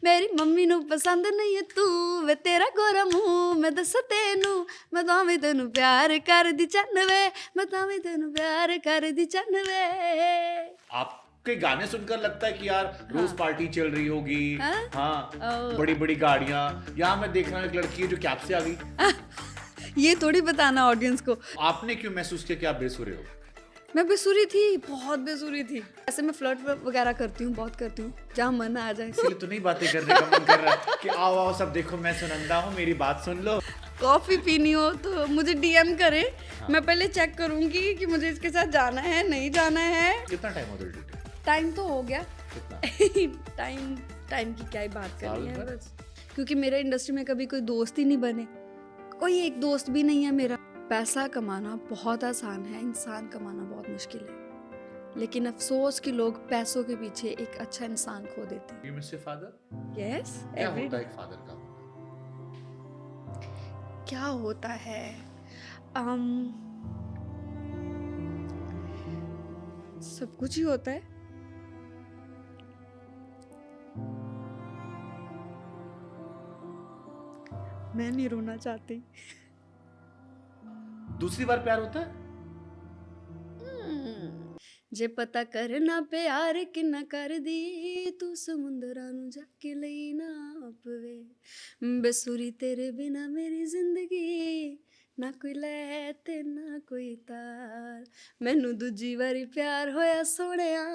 मेरी मम्मी नू पसंद नहीं है तू वे तेरा गोरा मुंह मैं दस तेनू मैं तावी तेनू प्यार कर दी चन्न वे मैं तावी तेनू प्यार कर दी चन्न वे। आपके गाने सुनकर लगता है कि यार रोज पार्टी चल रही होगी। हाँ? हाँ, बड़ी बड़ी गाड़ियां। यहाँ मैं देख रहा हूँ एक लड़की है जो कैब से आ गई। ये थोड़ी बताना ऑडियंस को। आपने क्यों महसूस किया कि आप बेसुरे हो? मैं बेसुरी थी, बहुत बेसुरी थी। ऐसे मैं फ्लर्ट वगैरह करती हूँ, बहुत करती हूँ, जहाँ मन आ जाए। इसलिए तो नहीं बातें करने का मन कर रहा है कि आओ आओ सब देखो मैं सुनंदा हूँ, मेरी बात सुन लो। कॉफी पीनी हो तो मुझे डीएम करें। हाँ। मैं पहले चेक करूंगी कि मुझे इसके साथ जाना है नहीं जाना है। कितना टाइम हो गया? टाइम तो हो गया। कितना? टाइम की क्या ही बात करनी है बस, क्योंकि मेरे इंडस्ट्री में कभी कोई दोस्त ही नहीं बने, कोई एक दोस्त भी नहीं है मेरा। पैसा कमाना बहुत आसान है, इंसान कमाना बहुत मुश्किल है, लेकिन अफसोस कि लोग पैसों के पीछे एक अच्छा इंसान खो देते हैं। You miss your father? Yes, क्या होता है एक फादर का? क्या होता है? सब कुछ ही होता है। मैं नहीं रोना चाहती। दूसरी बार प्यार होता है? जे पता करना प्यार किन्ना कर दी तू समुंदरां नू जाके लई नाप वे, बेसुरी तेरे बिना मेरी जिंदगी ना कोई लै ते ना कोई तार, मैनू दूजी वारी प्यार होया सोहणिया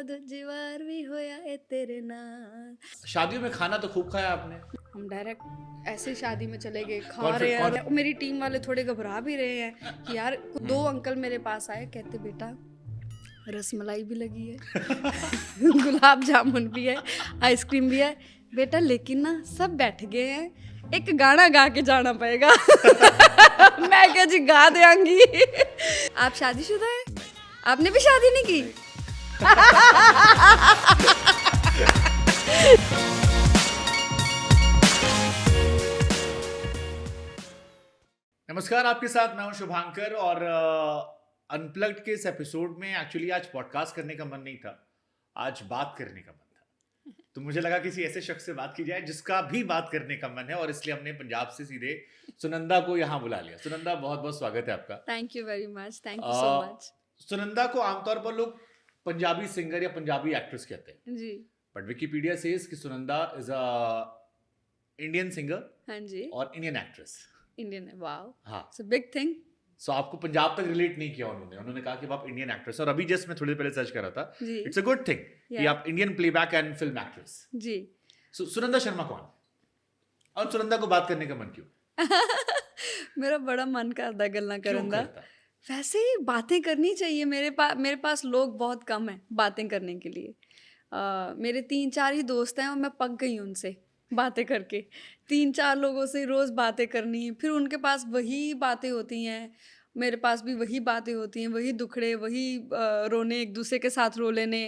दूजी बार भी होया ए तेरे नाल। शादियों में खाना तो खूब खाया आपने। हम डायरेक्ट ऐसे शादी में चले गए, खा रहे हैं। मेरी टीम वाले थोड़े घबरा भी रहे हैं कि यार, दो अंकल मेरे पास आए, कहते बेटा रसमलाई भी लगी है गुलाब जामुन भी है, आइसक्रीम भी है बेटा, लेकिन ना सब बैठ गए हैं, एक गाना गा के जाना पड़ेगा मैं क्या जी गा देंगी आप शादीशुदा है? आपने भी शादी नहीं की? नमस्कार, आपके साथ मैं हूं शुभांकर और अनप्लग्ड के इस एपिसोड में एक्चुअली आज पॉडकास्ट करने का मन नहीं था, आज बात करने का मन था। तो मुझे लगा किसी ऐसे शख्स से बात की जाए जिसका भी बात करने का मन है, और इसलिए हमने पंजाब से सीधे सुनंदा को यहाँ बुला लिया। सुनंदा, बहुत बहुत स्वागत है आपका। Thank you very much, thank you so much. Sunanda को आमतौर पर लोग पंजाबी सिंगर या पंजाबी एक्ट्रेस कहते हैं जी, बट विकिपीडिया सेज कि Sunanda is a Indian singer. हाँ जी, और इंडियन एक्ट्रेस। इंडियन है, वाओ, हाँ, इट्स अ बिग थिंग। सो आपको पंजाब तक रिलेट नहीं किया उन्होंने कहा कि आप इंडियन एक्ट्रेस। और अभी जस्ट मैं थोड़ी देर पहले सर्च कर रहा था, इट्स अ गुड थिंग कि आप Indian playback and film actress. जी। सुनंदा शर्मा कौन, और सुनंदा को बात करने का मन क्यों? मेरा बड़ा मन करता गल्ला करन दा। वैसे ही बातें करनी चाहिए, मेरे पास लोग बहुत कम हैं बातें करने के लिए। मेरे 3-4 ही दोस्त हैं और मैं पक गई उनसे बातें करके। 3-4 लोगों से रोज़ बातें करनी, फिर उनके पास वही बातें होती हैं, मेरे पास भी वही बातें होती हैं, वही दुखड़े, वही रोने, एक दूसरे के साथ रो लेने,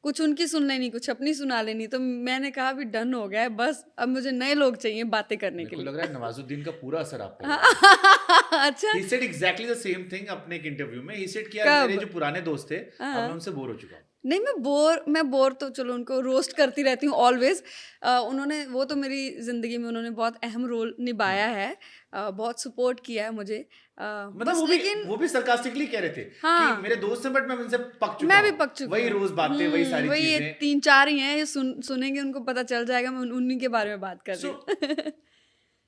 कुछ उनकी सुन लेनी, कुछ अपनी सुना लेनी। तो मैंने कहा अभी डन हो गया है, बस अब मुझे नए लोग चाहिए बातें करने के लिए। लग रहा है नवाजुद्दीन का पूरा असर आप पे। अच्छा, he said exactly the same thing अपने एक इंटरव्यू में। he said कि यार मेरे जो पुराने दोस्त थे अब मैं उनसे बोर हो चुका हूँ। नहीं, मैं बोर तो चलो उनको रोस्ट करती रहती हूँ ऑलवेज। उन्होंने, वो तो मेरी ज़िंदगी में उन्होंने बहुत अहम रोल निभाया है, बहुत सपोर्ट किया है मुझे। मतलब वो भी सरकास्टिकली कह रहे थे कि मेरे दोस्त हैं बट मैं उनसे पक चुका हूँ। मैं भी पक चुका हूँ। वही रोज बातें, वही सारी चीजें। वही 3-4 ही हैं, ये सुनेंगे उनको पता चल जाएगा मैं उन्हीं के बारे में बात कर रही हूँ।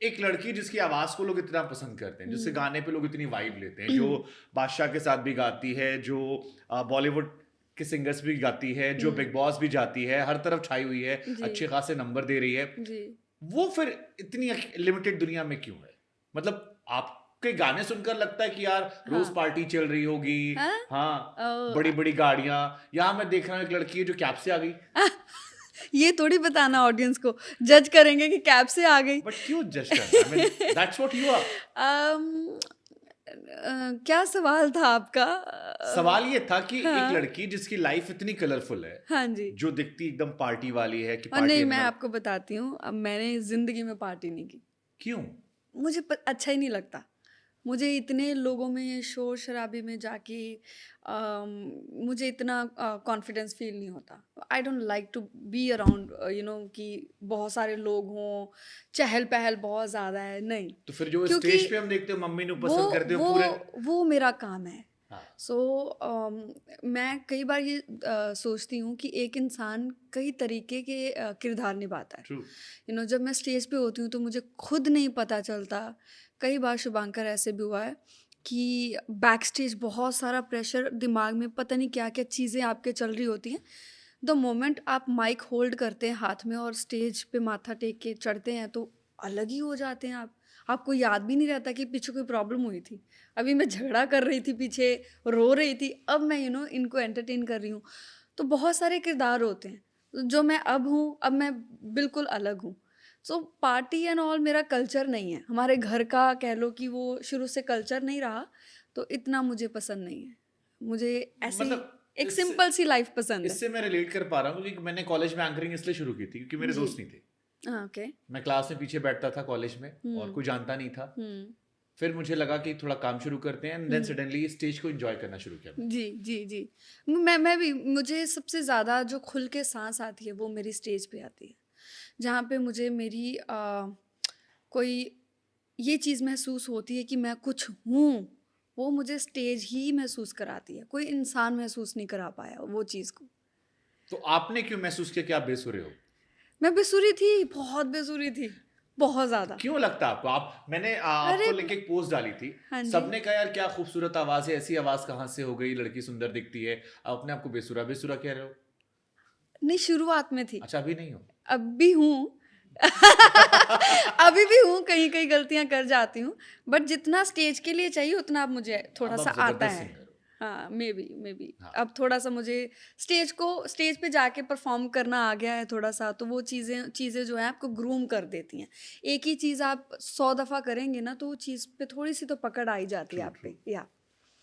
एक लड़की जिसकी आवाज को लोग इतना पसंद करते हैं, जिससे गाने पे लोग इतनी वाइब लेते हैं, जो बादशाह के साथ भी गाती है, जो बॉलीवुड के सिंगर्स भी गाती है, जो बिग बॉस भी जाती है, हर तरफ छाई हुई है, अच्छे खासे नंबर दे रही है, वो फिर इतनी लिमिटेड दुनिया में क्यों है? मतलब आपके गाने सुनकर लगता है कि यार रोज पार्टी चल रही होगी। हाँ, बड़ी बड़ी गाड़ियां। यहाँ मैं देख रहा हूँ एक लड़की है जो कैब से आ गई। ये थोड़ी बताना ऑडियंस को, जज करेंगे कि कैब से आ गई। बट क्यों जज करना? I mean, that's what you are. क्या सवाल था आपका? सवाल ये था कि एक लड़की जिसकी लाइफ इतनी कलरफुल है, हाँ जी, जो दिखती एकदम पार्टी वाली है कि और नहीं, मैं आपको बताती हूँ, अब मैंने जिंदगी में पार्टी नहीं की। क्यों? मुझे अच्छा ही नहीं लगता। मुझे इतने लोगों में शोर शराबे में जाके मुझे इतना कॉन्फिडेंस फील नहीं होता। I don't like to be around कि बहुत सारे लोग हों, चहल पहल बहुत ज़्यादा है, नहीं। तो फिर जो क्योंकि स्टेज पे हम देखते हो मम्मी नु वो पसंद करते हो वो पूरे। वो मेरा काम है। हाँ, सो मैं कई बार ये सोचती हूँ कि एक इंसान कई तरीके के किरदार निभाता है। ट्रू। जब मैं स्टेज पे होती हूँ तो मुझे खुद नहीं पता चलता। कई बार शुभांकर ऐसे भी हुआ है कि बैक स्टेज बहुत सारा प्रेशर, दिमाग में पता नहीं क्या क्या चीज़ें आपके चल रही होती हैं। द मोमेंट आप माइक होल्ड करते हैं हाथ में और स्टेज पे माथा टेक के चढ़ते हैं तो अलग ही हो जाते हैं आप। आपको याद भी नहीं रहता कि पीछे कोई प्रॉब्लम हुई थी। अभी मैं झगड़ा कर रही थी पीछे, रो रही थी, अब मैं इनको एंटरटेन कर रही हूँ। तो बहुत सारे किरदार होते हैं। जो मैं अब हूँ, अब मैं बिल्कुल अलग हूँ। सो पार्टी एंड ऑल मेरा कल्चर नहीं है। हमारे घर का कह लो कि वो शुरू से कल्चर नहीं रहा, तो इतना मुझे पसंद नहीं है। मुझे ऐसे ही मतलब एक इससे सिंपल सी लाइफ पसंद है। इससे मैं रिलेट कर पा रहा हूँ क्योंकि मैंने कॉलेज में एंकरिंग इसलिए शुरू की थी क्योंकि मेरे जी। दोस्त नहीं थे। हाँ, ओके। मैं क्लास में पीछे बैठता था कॉलेज में और हुँ, कोई जानता नहीं था। हुँ, फिर मुझे लगा कि थोड़ा काम शुरू करते हैं and then hmm. Suddenly stage को एंजॉय करना शुरू किया मैंने। जी, जी, जी। मैं भी, मुझे सबसे ज़्यादा जो खुल के साँस आती है वो मेरी स्टेज पे आती है। जहाँ पे मुझे मेरी कोई ये चीज़ महसूस होती है कि मैं कुछ हूँ, वो मुझे स्टेज ही महसूस कराती है। कोई इंसान महसूस नहीं करा पाया वो चीज़ को। तो आपने क्यों महसूस किया कि आप बेसुरे हो? मैं बेसुरी थी, बहुत बेसुरी थी, बहुत तो ज़्यादा। क्यों लगता है आपको? मैंने अरे आपको ब लेके एक पोस्ट डाली थी। हाँ जी। सबने कहा यार क्या खूबसूरत आवाज़ है, ऐसी आवाज़ कहाँ से हो गई, लड़की सुंदर दिखती है। आप अपने आप को बेसुरा बेसुरा कह रहे हो? नहीं, शुरुआत में थी। अच्छा अभी नहीं हो? अब भी हूँ। अभी भी हूँ, कहीं-कहीं गलतियाँ कर जाती हूँ, बट जितना स्टेज के लिए चाहिए उतना अब मुझे अब थोड़ा-सा आप आता ज़बरदस्त है। सिंगर हो। हाँ, मेबी हाँ, अब थोड़ा-सा मुझे स्टेज पे जाके परफ़ॉर्म करना आ गया है थोड़ा-सा, तो वो चीज़ें चीज़ें जो हैं आपको ग्रूम कर देती हैं। एक ही चीज़ आप 100 दफ़ा करेंगे ना तो वो चीज़ पे थोड़ी-सी तो पकड़ आ ही जाती है ट्रू, आप ट्रू। पे। या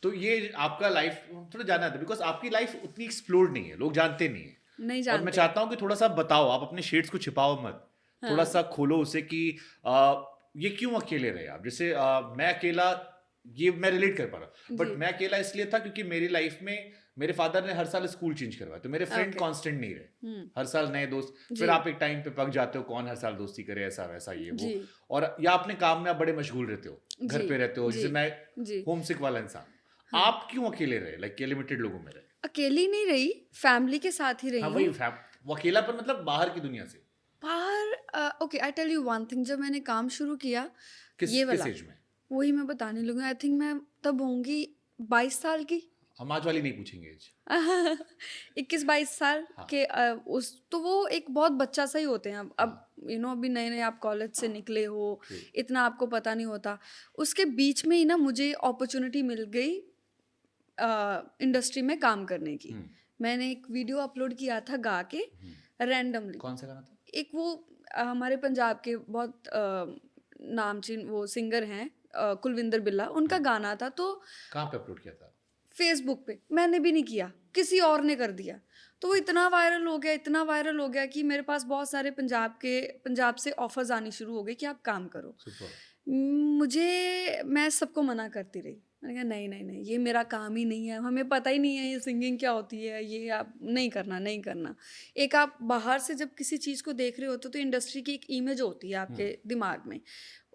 तो ये आपका लाइफ थोड़ा जानना था बिकॉज़ आपकी लाइफ उतनी एक्सप्लोर्ड नहीं है, लोग जानते नहीं हैं। नहीं और मैं जानते। चाहता हूँ कि थोड़ा-सा बताओ, आप अपने शेड्स को छिपाओ मत। हाँ, थोड़ा-सा खोलो उसे कि ये क्यों अकेले रहे आप? जैसे मैं अकेला ये मैं रिलेट कर पा रहा हूँ। जी। बट मैं अकेला इसलिए था क्योंकि मेरी लाइफ में मेरे फादर ने हर साल स्कूल चेंज करवाया, तो मेरे फ्रेंड ओके। कांस्टेंट नहीं रहे। हुँ। हर साल नए दोस्त, फिर जी, आप एक टाइम पे पक जाते हो, कौन हर साल दोस्ती करे, ऐसा-वैसा ये वो। जी, और या अपने काम में आप बड़े मशगूल रहते हो, घर जी, पे रहते हो, जी, जैसे मैं जी। होमसिक वाला इंसान हूँ। हाँ। आप क्यों अकेले रहे? लाइक लिमिटेड लोगों में रहे? अकेली नहीं रही, फैमिली के साथ ही हाँ, रही वही हूँ। वो अकेलापन मतलब बाहर की दुनिया से। बाहर okay, I tell you one thing, जब मैंने काम शुरू किया ये किस वाला, एज में? वही मैं बताने लगी। आई थिंक मैं तब होंगी 22 साल की। हम आज वाली नहीं पूछेंगे एज। 21-22 साल हाँ, के उस तो वो एक बहुत बच्चा सा ही होते हैं। अब हाँ, अभी नए-नए आप कॉलेज से निकले हो, ट्रू। इतना आपको पता नहीं होता। उसके बीच में ही ना मुझे अपॉर्च्युनिटी मिल गई इंडस्ट्री में काम करने की। हुँ, मैंने एक वीडियो अपलोड किया था गा के हुँ। रैंडमली। कौन-सा गाना था? एक वो हमारे पंजाब के बहुत नामचीन वो सिंगर हैं, कुलविंदर बिल्ला, उनका हाँ, गाना था। तो कहाँ पे अपलोड किया था? फेसबुक पे मैंने भी नहीं किया, किसी और ने कर दिया। तो वो इतना वायरल हो गया, इतना वायरल हो गया कि मेरे पास बहुत सारे पंजाब से ऑफ़र्स आनी शुरू हो गए कि आप काम करो। सुपर्ब! मैं सबको मना करती रही। मैंने कहा नहीं, नहीं, नहीं, ये मेरा काम ही नहीं है, हमें पता ही नहीं है ये सिंगिंग क्या होती है, ये आप नहीं करना, नहीं करना। एक आप बाहर से जब किसी चीज़ को देख रहे होते हो तो इंडस्ट्री की एक इमेज होती है हुँ, आपके दिमाग में।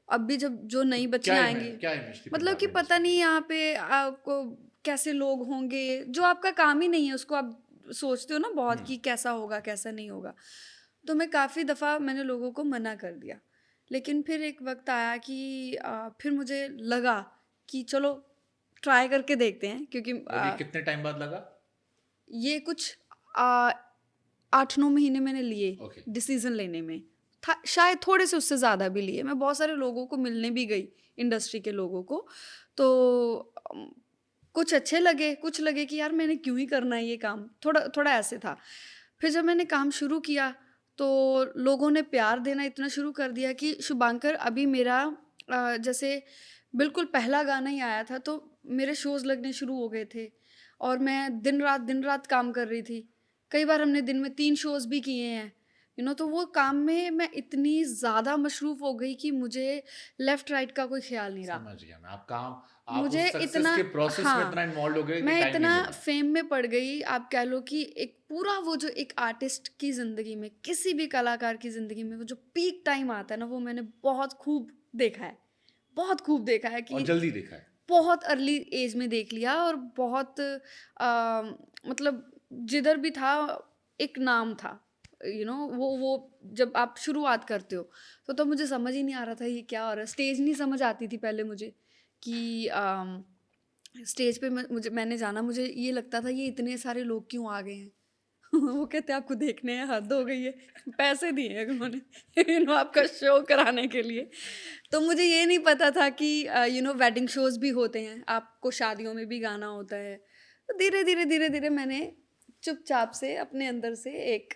अब भी जब जो तो नई बच्चियाँ आएँगी, क्या इमेज थी मतलब कि पंजाबी पता इंडस्ट्री की? नहीं यहाँ पे आपको कैसे लोग होंगे, जो आपका काम ही नहीं है उसको आप सोचते हो ना बहुत हुँ, कि कैसा होगा, कैसा नहीं होगा। तो मैं काफ़ी दफ़ा मैंने लोगों को मना कर दिया। लेकिन फिर एक वक़्त आया कि फिर मुझे लगा कि चलो ट्राई करके देखते हैं, क्योंकि और ये कितने टाइम बाद लगा? ये कुछ अ, 8-9 महीने मैंने लिए ओके, डिसीज़न लेने में। था शायद थोड़े से उससे ज़्यादा भी लिए। मैं बहुत सारे लोगों को मिलने भी गई, इंडस्ट्री के लोगों को। तो अम, कुछ अच्छे लगे, कुछ लगे कि यार मैंने क्यों ही करना है ये काम, थोड़ा थोड़ा ऐसे था। फिर जब मैंने काम शुरू किया तो लोगों ने प्यार देना इतना शुरू कर दिया कि शुभांकर अभी मेरा जैसे बिल्कुल पहला गाना ही आया था तो मेरे शोज़ लगने शुरू हो गए थे और मैं दिन रात काम कर रही थी। कई बार हमने दिन में 3 शोज़ भी किए हैं। तो वो काम में मैं इतनी ज़्यादा मशरूफ़ हो गई कि मुझे लेफ़्ट राइट का कोई ख़्याल नहीं रहा। समझ गया मैं। आप मुझे उस सक्सेस इतना के प्रोसेस में हाँ, इतना इन्वॉल्व हो गए कि मैं टाइम नहीं इतना मिला। फ़ेम में पड़ गई, आप कह लो कि एक पूरा वो जो एक आर्टिस्ट की ज़िंदगी में, किसी भी कलाकार की ज़िंदगी में वो जो पीक टाइम आता है ना, वो मैंने बहुत खूब देखा है। बहुत खूब देखा है और कि जल्दी देखा है। बहुत अर्ली एज में देख लिया, और बहुत मतलब जिधर भी था एक नाम था। वो जब आप शुरुआत करते हो तो मुझे समझ ही नहीं आ रहा था ये क्या हो रहा है। स्टेज नहीं समझ आती थी पहले मुझे कि स्टेज पे मैंने जाना, मुझे ये लगता था ये इतने सारे लोग क्यों आ गए हैं। वो कहते हैं आपको देखने हैं, हद हो गई है। पैसे दिए हैं उन्होंने आपका शो कराने के लिए। तो मुझे ये नहीं पता था कि वेडिंग शोज भी होते हैं, आपको शादियों में भी गाना होता है। तो धीरे धीरे धीरे धीरे मैंने चुपचाप से अपने अंदर से एक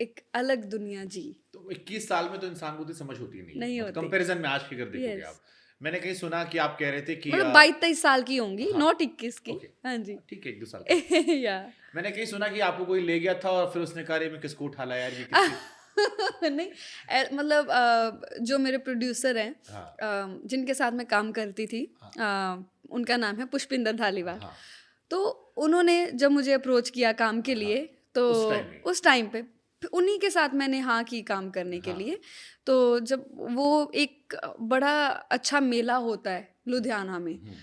एक अलग दुनिया जी। तो 21 साल में तो इंसान को उतनी समझ होती नहीं है, नहीं मतलब होती। कंपैरिजन में आज की अगर देखोगे यस, आप। मैंने कहीं सुना कि आप कह रहे थे कि मतलब 22-23 साल की होंगी, हाँ, नॉट 21 की। ओके, हाँ जी। ठीक है, 1-2 साल का। या मैंने कहीं सुना कि आपको कोई ले गया था और फिर उसने कहा अरे मैं किसको उठा लाया यार, ये किसकी। नहीं, मतलब जो मेरे प्रोड्यूसर हैं, हाँ, जिनके साथ मैं काम करती थी, हाँ, उनका नाम है पुष्पिंदर धालीवाल। हाँ, तो उन्होंने जब मुझे अप्रोच किया काम के हाँ, लिए, तो उस टाइम में। उस टाइम पे फिर उन्हीं के साथ मैंने हाँ की काम करने के हाँ, लिए। तो जब वो एक बड़ा अच्छा मेला होता है लुधियाना में, हम्म,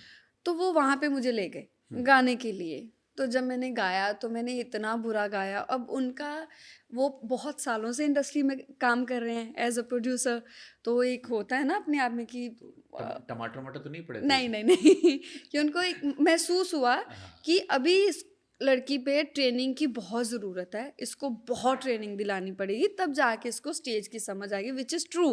तो वो वहाँ पे मुझे ले गए हम्म, गाने के लिए। तो जब मैंने गाया तो मैंने इतना बुरा गाया। अब उनका, वो बहुत सालों से इंडस्ट्री में काम कर रहे हैं एज अ प्रोड्यूसर। तो एक होता है ना अपने आप में कि तो टमाटर मटर तो नहीं पड़े थे नहीं उसमें? नहीं नहीं कि उनको एक महसूस हुआ हाँ, कि अभी इस लड़की पे ट्रेनिंग की बहुत ज़रूरत है, इसको बहुत ट्रेनिंग दिलानी पड़ेगी, तब जाके इसको स्टेज की समझ आएगी, which is true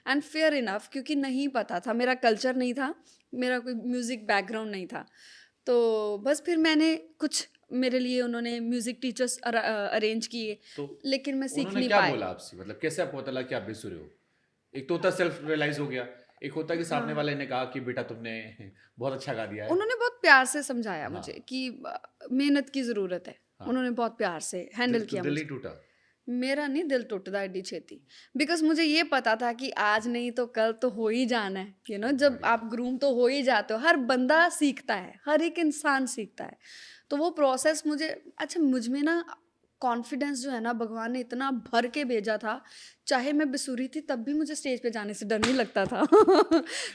and fair enough. क्योंकि नहीं पता था, मेरा कल्चर नहीं था, मेरा कोई म्यूज़िक बैकग्राउंड नहीं था। तो बस फिर मैंने कुछ, मेरे लिए उन्होंने म्यूज़िक टीचर्स अरेंज किए, तो लेकिन मैं सीख उन्होंने नहीं क्या पाई। बोला आपसे, मतलब कैसे आपको पता लगा कि आप बेसुरे हो? एक तो होता सेल्फ रियलाइज हो गया, एक होता कि सामने हाँ, वाले ने कहा कि बेटा तुमने बहुत अच्छा गा दिया है। उन्होंने बहुत प्यार से समझाया हाँ, मुझे कि मेहनत की ज़रूरत है। हाँ, उन्होंने बहुत प्यार से हैंडल तो किया दिल नहीं मुझे। टूटा? मेरा नहीं दिल टूटता एडी छेती, बिकॉज़ मुझे ये पता था कि आज नहीं तो कल तो हो ही जाना है। जब बढ़िया। आप ग्रूम तो हो ही जाते हो, हर बंदा सीखता है, हर एक इंसान सीखता है। तो वो प्रोसेस मुझे, अच्छा मुझ में ना कॉन्फिडेंस जो है ना, भगवान ने इतना भर के भेजा था। चाहे मैं बेसुरी थी तब भी मुझे स्टेज पे जाने से डर नहीं लगता था।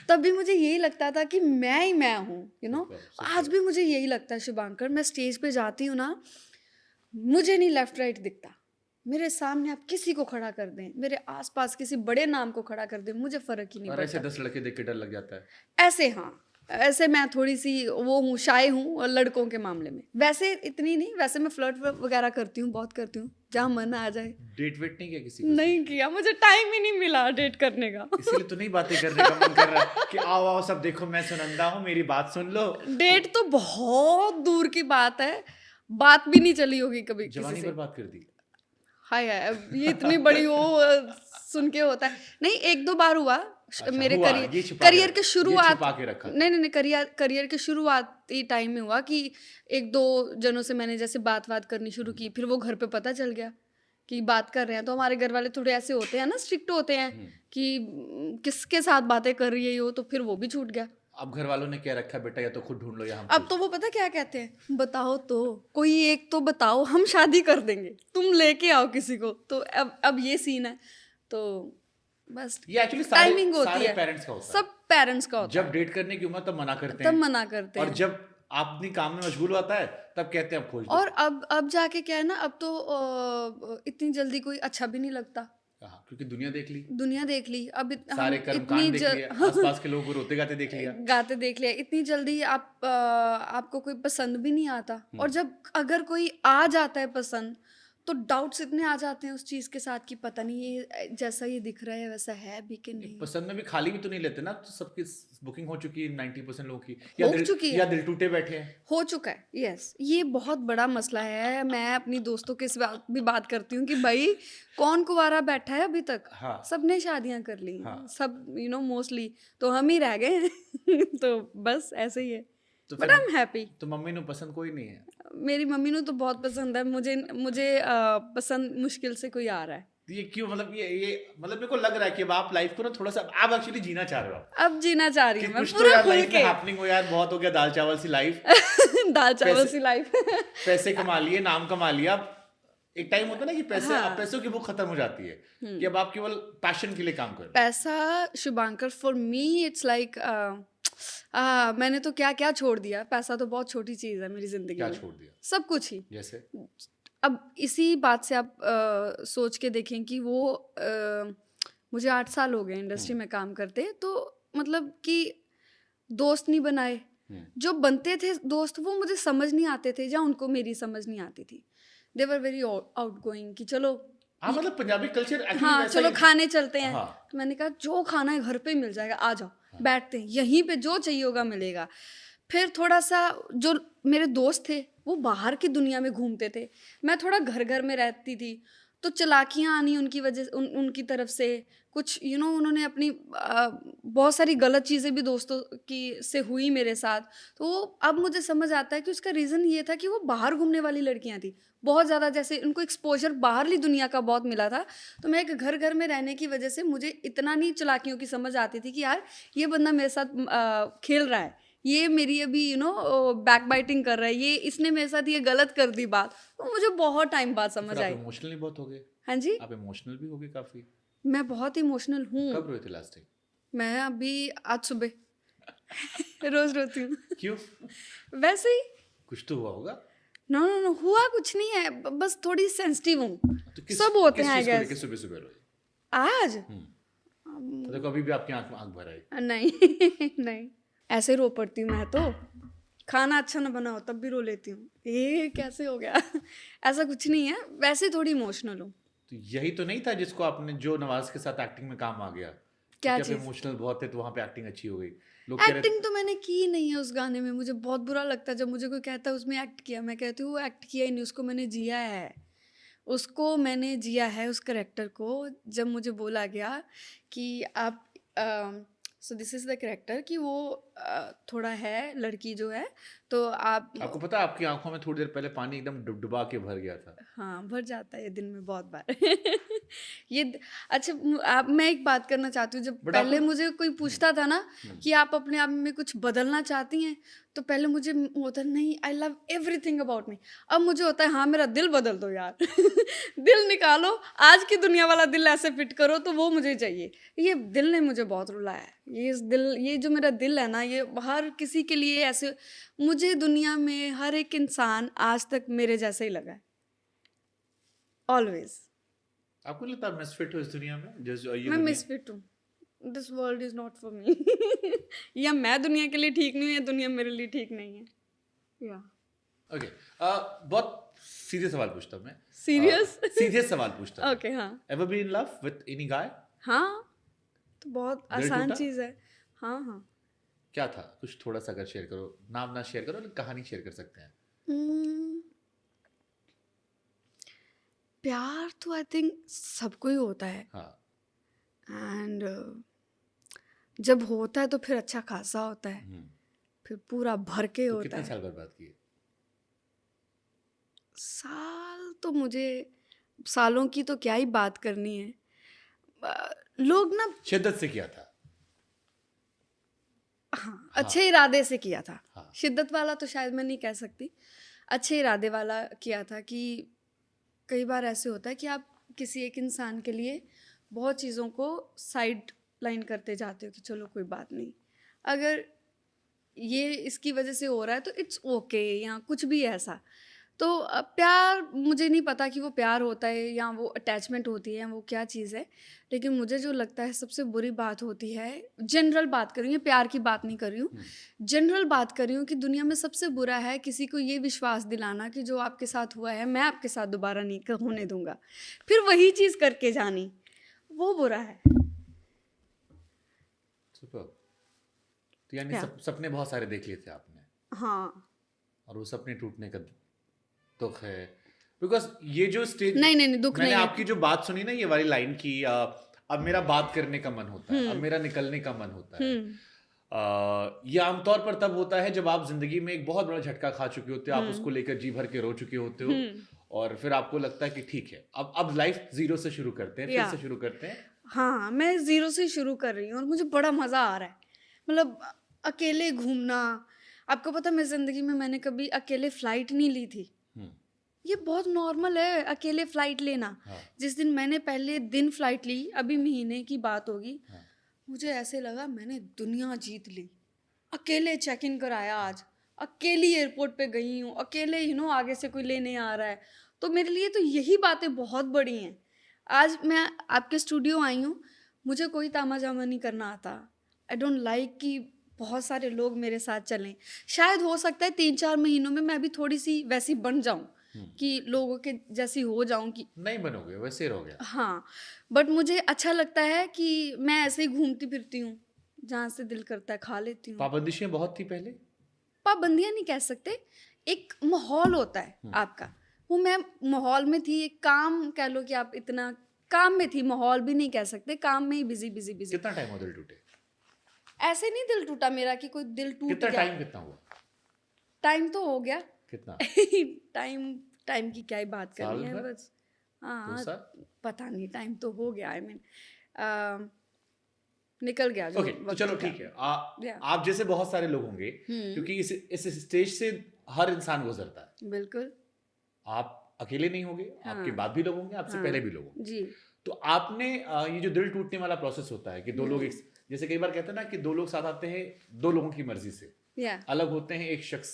तब भी मुझे यही लगता था कि मैं ही मैं हूँ। सुपर, आज सुपर। भी मुझे यही लगता है शुभांकर, मैं स्टेज पे जाती हूँ ना, मुझे नहीं लेफ्ट राइट दिखता। मेरे सामने आप किसी को खड़ा कर दें, मेरे आस-पास किसी बड़े नाम को खड़ा कर दें, मुझे फ़र्क ही नहीं और ऐसे पड़ता। 10 लड़के देख के डर लग जाता है। ऐसे हाँ, ऐसे मैं थोड़ी-सी वो हूँ, शाय हूँ लड़कों के मामले में। वैसे इतनी नहीं, वैसे मैं फ्लर्ट वगैरह करती हूँ, बहुत करती हूँ, जहाँ मन आ जाए। डेट वेट नहीं किया किसी को स्टेज नहीं पे? किया, मुझे टाइम ही नहीं मिला डेट करने का। इसीलिए तो नहीं बातें करने का मन कर रहा है कि आओ आओ सब देखो मैं सुनंदा हूँ, मेरी बात सुन लो। डेट तो बहुत दूर की बात है, बात भी नहीं चली होगी कभी किसी जवानी से। बर्बाद कर दी। हाय हाय, अब ये इतनी बड़ी वो सुन के होता है। नहीं, 1-2 बार हुआ। अच्छा मेरे हुआ, ये छुपा के करियर के रखा, ये शुरुआत, छुपा के रखा था। नहीं, नहीं, नहीं, करियर के शुरुआती टाइम में हुआ कि 1-2 जनों से मैंने जैसे बात-वात करनी शुरू की, फिर वो घर पे पता चल गया कि बात कर रहे हैं। तो हमारे घर वाले थोड़े ऐसे होते हैं ना, स्ट्रिक्ट होते हैं हम्म। कि किसके साथ बातें कर रही है वो, तो फिर वो भी छूट गया। अब घर वालों ने क्या रखा है, बेटा या तो खुद ढूंढ लो या हम अब खोज तो लें। वो पता क्या कहते हैं, बताओ तो, कोई एक तो बताओ, हम शादी कर देंगे, तुम लेके आओ किसी को। तो अब ये सीन है। तो बस ये एक्चुअली सारे टाइमिंग होती सारे है, पेरेंट्स का होता है। सब पेरेंट्स का होता जब है, डेट करने की उम्र तब मना करते तब हैं, मना करते और हैं। जब आप अपनी काम में मशगूल होता है तब कहते हैं अब खोज लो। और अब जाके क्या है ना, अब तो इतनी जल्दी कोई अच्छा भी नहीं लगता। हाँ, क्योंकि दुनिया देख ली, दुनिया देख ली, अब हम सारे कर्म इतनी कांड देख लिए, आसपास के लोगों को रोते गाते देख लिया। गाते देख लिया, इतनी जल्दी आपको कोई पसंद भी नहीं आता। और जब अगर कोई आ जाता है पसंद, तो डाउट्स इतने आ जाते हैं उस चीज़ के साथ कि पता नहीं ये जैसा ये दिख रहा है वैसा है भी कि एक नहीं। पसंद में भी खाली भी तो नहीं लेते ना, तो सबकी बुकिंग हो चुकी है 90% लोगों की, हो चुकी है, या दिल टूटे बैठे हैं। हो चुका है। यस, ये बहुत बड़ा मसला है। मैं अपनी दोस्तों के इस बात भी बात करती हूँ कि भाई कौन कुंवारा बैठा है अभी तक, हाँ, सबने शादियां कर ली हाँ। हैं, सब मोस्टली, तो हम ही रह गए हैं। तो बस ऐसे ही है, तो बट फिर आई एम हैप्पी। तो मम्मी ने पसंद कोई नहीं है? मेरी मम्मी को तो बहुत पसंद है मुझे। मुझे पसंद मुश्किल से कोई आ रहा है। ये क्यों, मतलब ये मतलब मेरे को लग रहा है कि अब आप लाइफ को ना थोड़ा सा आप एक्चुअली जीना चाह रहे हो अब जीना चाह रही कि हूँ मैं कुछ तो पूरा यार खुल लाइफ में के। हैपनिंग हो यार, बहुत हो गया दाल चावल सी लाइफ। दाल चावल पैसे- सी लाइफ। पैसे कमा लिए, नाम कमा लिया, अब एक टाइम होता है ना कि पैसे हाँ। अब पैसों की भूख खत्म हो जाती है कि अब आप केवल पैशन के लिए काम कर रहे हो। पैसा Shubhankar for me it's like मैंने तो क्या क्या छोड़ दिया। पैसा तो बहुत छोटी चीज़ है मेरी ज़िंदगी क्या में, छोड़ दिया सब कुछ ही। जैसे? अब इसी बात से आप सोच के देखें कि वो मुझे 8 साल हो गए इंडस्ट्री में काम करते, तो मतलब कि दोस्त नहीं बनाए, जो बनते थे दोस्त वो मुझे समझ नहीं आते थे या उनको मेरी समझ नहीं आती थी। दे वर वेरी आउट गोइंग कि चलो हाँ, मतलब पंजाबी कल्चर एक्चुअली हाँ वैसा चलो ही- खाने चलते हैं। हाँ। तो मैंने कहा जो खाना है घर पे ही मिल जाएगा, आ जाओ बैठते हैं यहीं पे, जो चाहिए होगा मिलेगा। फिर थोड़ा सा जो मेरे दोस्त थे वो बाहर की दुनिया में घूमते थे, मैं थोड़ा घर घर में रहती थी, तो चालाकियाँ आनी उनकी वजह से, उनकी तरफ से कुछ उन्होंने अपनी बहुत सारी गलत चीज़ें भी दोस्तों की से हुई मेरे साथ। तो अब मुझे समझ आता है कि उसका रीज़न ये था कि वो बाहर घूमने वाली लड़कियां थी बहुत ज़्यादा, जैसे उनको एक्सपोजर बाहरली दुनिया का बहुत मिला था। तो मैं एक घर घर में रहने की वजह से मुझे इतना नहीं चालाकियों की समझ आती थी कि यार ये बंदा मेरे साथ खेल रहा है, ये मेरी अभी बैक बाइटिंग कर रहा है, ये इसने मेरे साथ ये गलत कर दी बात। तो मुझे बहुत टाइम बाद समझ फिर आई। आप इमोशनली बहुत हो गए? हाँ जी, आप इमोशनल भी हो गए काफी? मैं बहुत इमोशनल हूँ। कब रोए थे लास्ट टाइम? मैं अभी आज सुबह रोज रोती हूँ। क्यों? वैसे ही। कुछ तो हुआ होगा। नो नो नो, हुआ कुछ नहीं है, बस थोड़ी सेंसिटिव हूँ। तो सब होते हैं आई किस गेस। सुबह सुबह रोए? आज मतलब कभी भी आपकी आंख भर आई? नहीं नहीं, ऐसे रो पड़ती हूँ मैं तो। खाना अच्छा ना बना हो तब भी रो लेती हूँ, ये कैसे हो गया? ऐसा कुछ नहीं है, वैसे थोड़ी इमोशनल हूँ। तो यही तो नहीं था जिसको आपने, जो नवाज के साथ एक्टिंग में काम आ गया? क्या क्योंकि आप चीज़? इमोशनल बहुत थे तो वहां पे एक्टिंग अच्छी हो गई। लोग कह रहे एक्टिंग तो मैंने की नहीं है उस गाने में, मुझे बहुत बुरा लगता है जब मुझे कोई कहता है उसमें एक्ट किया। मैं कहती हूँ वो एक्ट किया ही नहीं, उसको मैंने जिया है, उसको मैंने जिया है उस करेक्टर को। जब मुझे बोला गया कि आप so this is the character कि वो थोड़ा है लड़की जो है, तो आपको पता है आपकी आंखों में थोड़ी देर पहले पानी एकदम डुबडुबा के भर गया था। हाँ भर जाता है ये दिन में बहुत बार। अच्छा आप, मैं एक बात करना चाहती हूँ, जब But पहले आपको- मुझे कोई पूछता था ना कि आप अपने आप में कुछ बदलना चाहती हैं, तो पहले मुझे होता नहीं, I love everything about me. अब मुझे होता है हाँ मेरा दिल बदल दो यार। दिल निकालो, आज की दुनिया वाला दिल ऐसे फिट करो, तो वो मुझे चाहिए। ये दिल ने मुझे बहुत रुलाया है, ये जो मेरा दिल है ना, ये हर किसी के लिए ऐसे, मुझे दुनिया में हर एक इंसान आज तक मेरे जैसा ही लगा है, ऑलवेज। आपको नहीं लगता मिसफिट हो इस दुनिया में? जैसे ये मैं दुनिया- मिसफिट हूँ, this world is not for me. या मैं दुनिया के लिए ठीक नहीं हूँ या दुनिया मेरे लिए ठीक नहीं है, या ओके, बहुत सीधे सवाल पूछता हूँ मैं। सीरियस? सीधे सवाल पूछता हूँ। ओके हाँ ever be in love with any guy? हाँ, तो बहुत दिल आसान टूटा? चीज़ है। हाँ हाँ। क्या था? कुछ थोड़ा सा अगर शेयर करो, नाम ना शेयर करो, कहानी शेयर कर सकते हैं। प्यार तो आई थिंक सबको ही होता है, हाँ, एंड जब होता है तो फिर अच्छा खासा होता है, फिर पूरा भर के तो होता कितने है। साल बर्बाद किए? साल तो मुझे, सालों की तो क्या ही बात करनी है। लोग ना शिद्दत से किया था? हाँ अच्छे इरादे से किया था। हाँ। शिद्दत वाला तो शायद मैं नहीं कह सकती, अच्छे इरादे वाला किया था। कि कई बार ऐसे होता है कि आप किसी एक इंसान के लिए बहुत चीज़ों को साइड लाइन करते जाते हो कि चलो कोई बात नहीं, अगर ये इसकी वजह से हो रहा है तो इट्स ओके, या कुछ भी ऐसा। तो प्यार, मुझे नहीं पता कि वो प्यार होता है या वो अटैचमेंट होती है या वो क्या चीज़ है, लेकिन मुझे जो लगता है सबसे बुरी बात होती है, जनरल बात कर रही हूँ, प्यार की बात नहीं कर रही हूँ, जनरल बात कर रही हूँ, कि दुनिया में सबसे बुरा है किसी को ये विश्वास दिलाना कि जो आपके साथ हुआ है मैं आपके साथ दोबारा नहीं होने दूंगा, फिर वही चीज़ करके जानी, वो बुरा है। सुपर। तो यानी क्या? सपने बहुत सारे देख लिए थे आपने, हाँ और वो सपने टूटने का दुख है। बिकॉज ये जो स्टेज, नहीं दुख मैंने नहीं है। आपकी जो बात सुनी ना, ये वाली लाइन की, अब मेरा बात करने का मन होता है, अब मेरा निकलने का मन होता है, ये आमतौर पर तब होता है जब आप जिंदगी में एक बहुत बड़ा झटका खा चुके होते हो, आप उसको लेकर जी भर के रो चुके होते हो, और फिर आपको लगता है कि ठीक है, अब लाइफ जीरो से शुरू करते हैं, फिर या से शुरू करते हैं? हाँ, मैं ज़ीरो से शुरू कर रही हूँ और मुझे बड़ा मज़ा आ रहा है। मतलब अकेले घूमना, आपको पता है मैं ज़िंदगी में मैंने कभी अकेले फ़्लाइट नहीं ली थी। हम्म, ये बहुत नॉर्मल है अकेले फ़्लाइट लेना। हाँ, जिस दिन मैंने पहले दिन फ़्लाइट ली, अभी महीने की बात होगी, हाँ, मुझे ऐसे लगा मैंने दुनिया जीत ली। अकेले चेक इन कराया आज, अकेली एयरपोर्ट पे गई हूँ, अकेले आगे से कोई लेने आ रहा है। तो मेरे लिए तो यही बातें बहुत बड़ी हैं। आज मैं आपके स्टूडियो आई हूँ, मुझे कोई तामा-झामा नहीं करना आता। आई डोंट लाइक कि बहुत सारे लोग मेरे साथ चलें। शायद हो सकता है 3-4 महीनों में मैं भी थोड़ी-सी वैसी बन जाऊँ हम्म। कि लोगों के जैसी हो जाऊँ कि नहीं बनोगे, वैसे रहोगे। हाँ, बट मुझे अच्छा लगता है कि मैं ऐसे ही घूमती-फिरती हूँ, जहाँ से दिल करता है खा लेती हूँ। पाबंदिशें बहुत थी पहले? पाबंदियाँ नहीं कह सकते, एक माहौल होता है हम्म, आपका, वो मैं माहौल में थी, एक काम कह लो कि आप इतना काम में थी, माहौल भी नहीं कह सकते, काम में ही बिज़ी। कितना टाइम हुआ दिल टूटे? ऐसे नहीं दिल टूटा मेरा कि कोई दिल टूट कितना गया, टाइम, कितना हुआ? टाइम तो हो गया। कितना? टाइम टाइम की क्या ही बात साल करनी है भर? बस। 2 हाँ, साल? पता नहीं टाइम तो हो गया आई मीन निकल गया जो ओके, तो वक़्त चलो था। ठीक है। या आप जैसे बहुत सारे लोग होंगे, हुँ, क्योंकि इस स्टेज से हर इंसान गुजरता है। बिल्कुल, आप अकेले नहीं होंगे, आपके हाँ, बाद भी लोग होंगे, आपसे पहले हाँ, भी लोग होंगे। जी, तो आपने ये जो दिल टूटने वाला प्रोसेस होता है कि दो लोग हुँ, जैसे कई बार कहते हैं ना कि दो लोग साथ आते हैं, दो लोगों की मर्जी से या अलग होते हैं, एक शख्स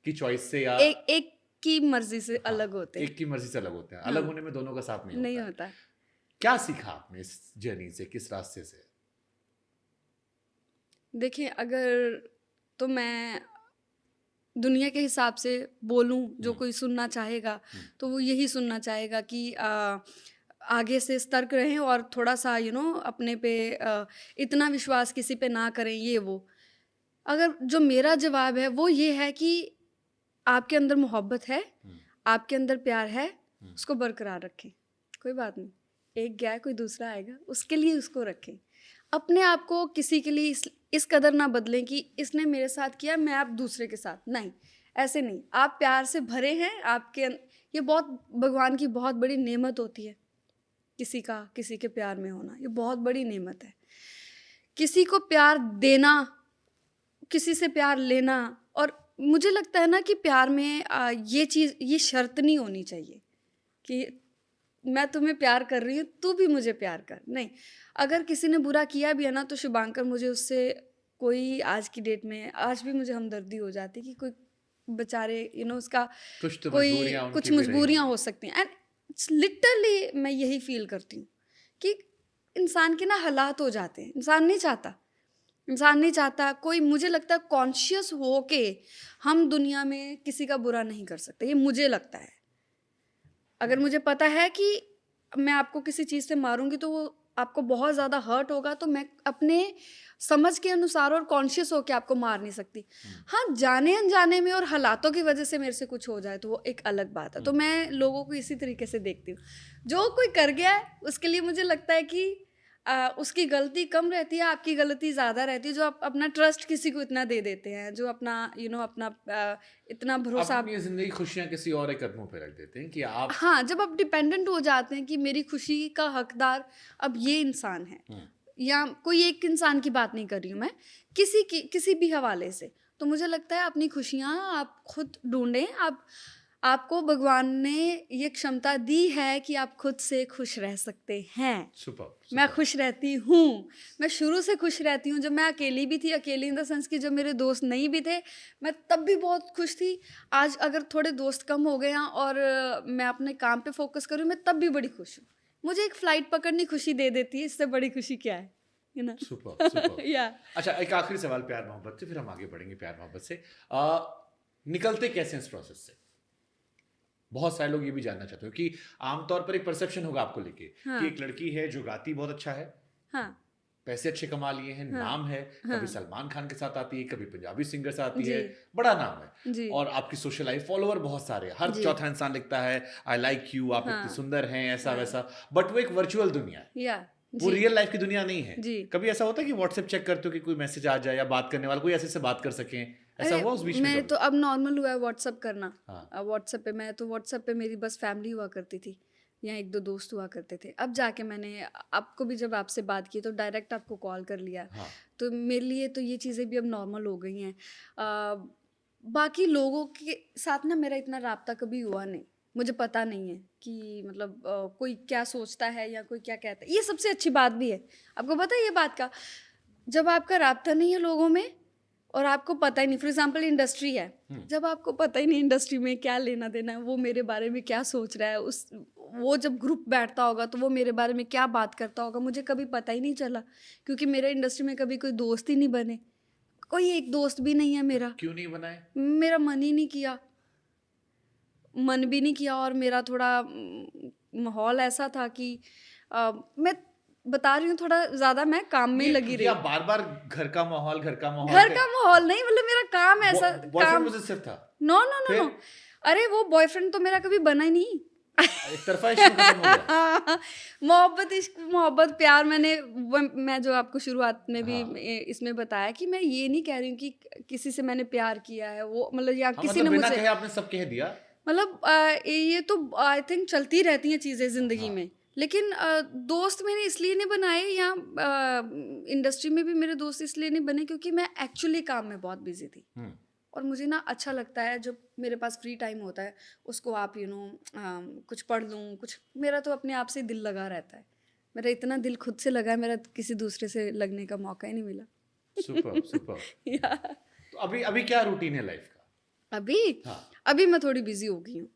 की चॉइस से, या एक एक की मर्ज़ी से हाँ, अलग होते हैं। एक की मर्जी से अलग होते हैं। अलग हाँ, होने में दोनों का साथ नहीं नहीं होता है। होता। क्या सीखा आपने इस जर्नी से, किस रास्ते से? देखिए अगर तो मैं दुनिया के हिसाब से बोलूँ, जो हम्म, कोई सुनना चाहेगा, हम्म, तो वो यही सुनना चाहेगा कि आगे से सतर्क रहें और थोड़ा-सा अपने पे इतना विश्वास किसी पे ना करें, ये वो। अगर जो मेरा जवाब है, वो ये है कि आपके अंदर मोहब्बत है, हम्म, आपके अंदर प्यार है, हम्म, उसको बरकरार रखें। कोई बात नहीं, एक गया है, कोई दूसरा आएगा, उसके लिए उसको रखें। अपने आप को किसी के लिए इस कदर ना बदलें कि इसने मेरे साथ किया, मैं अब दूसरे के साथ। नहीं, ऐसे नहीं। आप प्यार से भरे हैं, ये बहुत भगवान की बहुत बड़ी नेमत होती है, किसी के प्यार में होना, ये बहुत बड़ी नेमत है। किसी को प्यार देना, किसी से प्यार लेना और मुझे लगता है ना कि प्यार में ये शर्त नहीं होनी चाहिए कि मैं तुम्हें प्यार कर रही हूँ, तू भी मुझे प्यार कर। नहीं, अगर किसी ने बुरा किया भी है ना तो शुभांकर मुझे उससे कोई आज की डेट में आज भी मुझे हमदर्दी हो जाती है कि कोई बेचारे उसका कुछ तो कोई मजबूरियां कुछ उनकी भी रही मजबूरियाँ होंगी। हो सकती हैं एंड लिटरली मैं यही फ़ील करती हूँ कि इंसान के ना हालात हो जाते हैं। इंसान नहीं चाहता कोई मुझे लगता है कॉन्शियस हो के हम दुनिया में किसी का बुरा नहीं कर सकते, ये मुझे लगता है। अगर मुझे पता है कि मैं आपको किसी चीज़ से मारूँगी तो वो आपको बहुत ज़्यादा हर्ट होगा तो मैं अपने समझ के अनुसार और कॉन्शियस होके आपको मार नहीं सकती। हम्म, हाँ, जाने-अनजाने में और हालातों की वज़ह से मेरे से कुछ हो जाए तो वो एक अलग बात है। तो हम्म, मैं लोगों को इसी तरीके से देखती हूँ। जो कोई कर गया है उसके लिए मुझे लगता है कि उसकी गलती कम रहती है, आपकी गलती ज़्यादा रहती है। जो आप अपना ट्रस्ट किसी को इतना दे देते हैं, जो अपना अपना इतना भरोसा अपनी जिंदगी खुशियां किसी और के कदमों पे रख देते हैं कि आप। हाँ, जब आप डिपेंडेंट हो जाते हैं कि मेरी खुशी का हकदार अब ये इंसान है हम्म, या कोई एक इंसान की बात नहीं कर रही हूँ मैं, किसी भी हवाले से, तो मुझे लगता है अपनी खुशियाँ आप खुद ढूँढें। आपको भगवान ने ये क्षमता दी है कि आप खुद से खुश रह सकते हैं। सुपर मैं सुपर। खुश रहती हूँ, मैं शुरू से खुश रहती हूँ। जब मैं अकेली भी थी, अकेली इन द सेंस कि जब मेरे दोस्त नहीं भी थे, मैं तब भी बहुत खुश थी। आज अगर थोड़े दोस्त कम हो गए हैं और मैं अपने काम पे फ़ोकस करूँ, मैं तब भी बड़ी खुश हूँ। मुझे एक फ़्लाइट पकड़नी खुशी दे देती है, इससे बड़ी खुशी क्या है? You know? Super super. या अच्छा, एक आखिरी सवाल प्यार मोहब्बत से, फिर हम आगे बढ़ेंगे प्यार मोहब्बत से। निकलते कैसे हैं इस प्रोसेस से? बहुत सारे लोग ये भी जानना चाहते हो कि आमतौर पर एक परसेप्शन होगा आपको लेके कि हाँ, एक लड़की है जो गाती बहुत अच्छा है, हाँ, पैसे अच्छे कमा लिए हैं, हाँ, नाम है, कभी हाँ। सलमान खान के साथ आती है, कभी पंजाबी सिंगर से आती जी, है, बड़ा नाम है, जी, और आपकी सोशल लाइफ फॉलोअर बहुत सारे हैं, हर जी, चौथा इंसान लिखता है आई लाइक यू, आप इतने हाँ, सुंदर हैं, ऐसा हाँ, वैसा। बट वो एक वर्चुअल दुनिया है, या वो जी, रियल लाइफ की दुनिया नहीं है। जी। कभी ऐसा होता है कि व्हाट्सएप चेक करते हो कि कोई मैसेज आ जाए या बात करने वाला कोई ऐसे से बात कर सकें, ऐसा हुआ उस बीच में मैं कभी? तो अब नॉर्मल हुआ है व्हाट्सअप करना। हाँ। व्हाट्सएप पे मैं तो व्हाट्सएप पे मेरी बस फैमिली हुआ करती थी या एक दो दोस्त हुआ करते थे। अब जाके मैंने आपको भी जब आपसे बात की तो डायरेक्ट आपको कॉल कर लिया। हाँ। तो मेरे लिए तो ये चीज़ें भी अब नॉर्मल हो गई हैं। बाकी लोगों के साथ ना मेरा इतना राब्ता कभी हुआ नहीं। मुझे पता नहीं है कि मतलब कोई क्या सोचता है या कोई क्या कहता है। ये सबसे अच्छी बात भी है। आपको पता है ये बात का? जब आपका राब्ता नहीं है लोगों में और आपको पता ही नहीं, फॉर एग्जाम्पल इंडस्ट्री है, जब आपको पता ही नहीं इंडस्ट्री में क्या लेना देना है, वो मेरे बारे में क्या सोच रहा है, उस वो जब ग्रुप बैठता होगा तो वो मेरे बारे में क्या बात करता होगा, मुझे कभी पता ही नहीं चला। क्योंकि मेरे इंडस्ट्री में कभी कोई दोस्त ही नहीं बने, कोई एक दोस्त भी नहीं है मेरा। क्यों नहीं बनाए? मेरा मन ही नहीं किया, मन भी नहीं किया। और मेरा थोड़ा माहौल ऐसा था कि मैं बता रही हूँ थोड़ा ज़्यादा मैं काम में ही लगी रही। आप बार-बार घर का माहौल घर का माहौल नहीं, मतलब मेरा काम ऐसा बॉयफ्रेंड काम। पॉजेसिव था? नो नो नो नो, अरे वो बॉयफ्रेंड तो मेरा कभी बना ही नहीं। एक तरफा इश्क खत्म हो गया? मोहब्बत, इश्क, मोहब्बत, प्यार, मैं जो आपको शुरुआत में भी हाँ। इसमें बताया कि मैं ये नहीं कह रही हूँ कि किसी से मैंने प्यार किया है, वो मतलब या हाँ, किसी मतलब ने बिना मुझे, कहे आपने सब कह दिया। मतलब ये तो आई थिंक चलती रहती हैं चीज़ें ज़िंदगी हाँ। में। लेकिन दोस्त मैंने इसलिए नहीं बनाए या इंडस्ट्री में भी मेरे दोस्त इसलिए नहीं बने क्योंकि मैं एक्चुअली काम में बहुत बिजी थी। और मुझे ना अच्छा लगता है जब मेरे पास फ्री टाइम होता है उसको आप कुछ पढ़ लूँ, कुछ, मेरा तो अपने आप से दिल लगा रहता है। मेरा इतना दिल खुद से लगा है, मेरा किसी दूसरे से लगने का मौका ही नहीं मिला। Super super. या तो अभी अभी क्या रूटीन है लाइफ का? अभी हाँ। अभी मैं थोड़ी बिजी हो गई हूँ।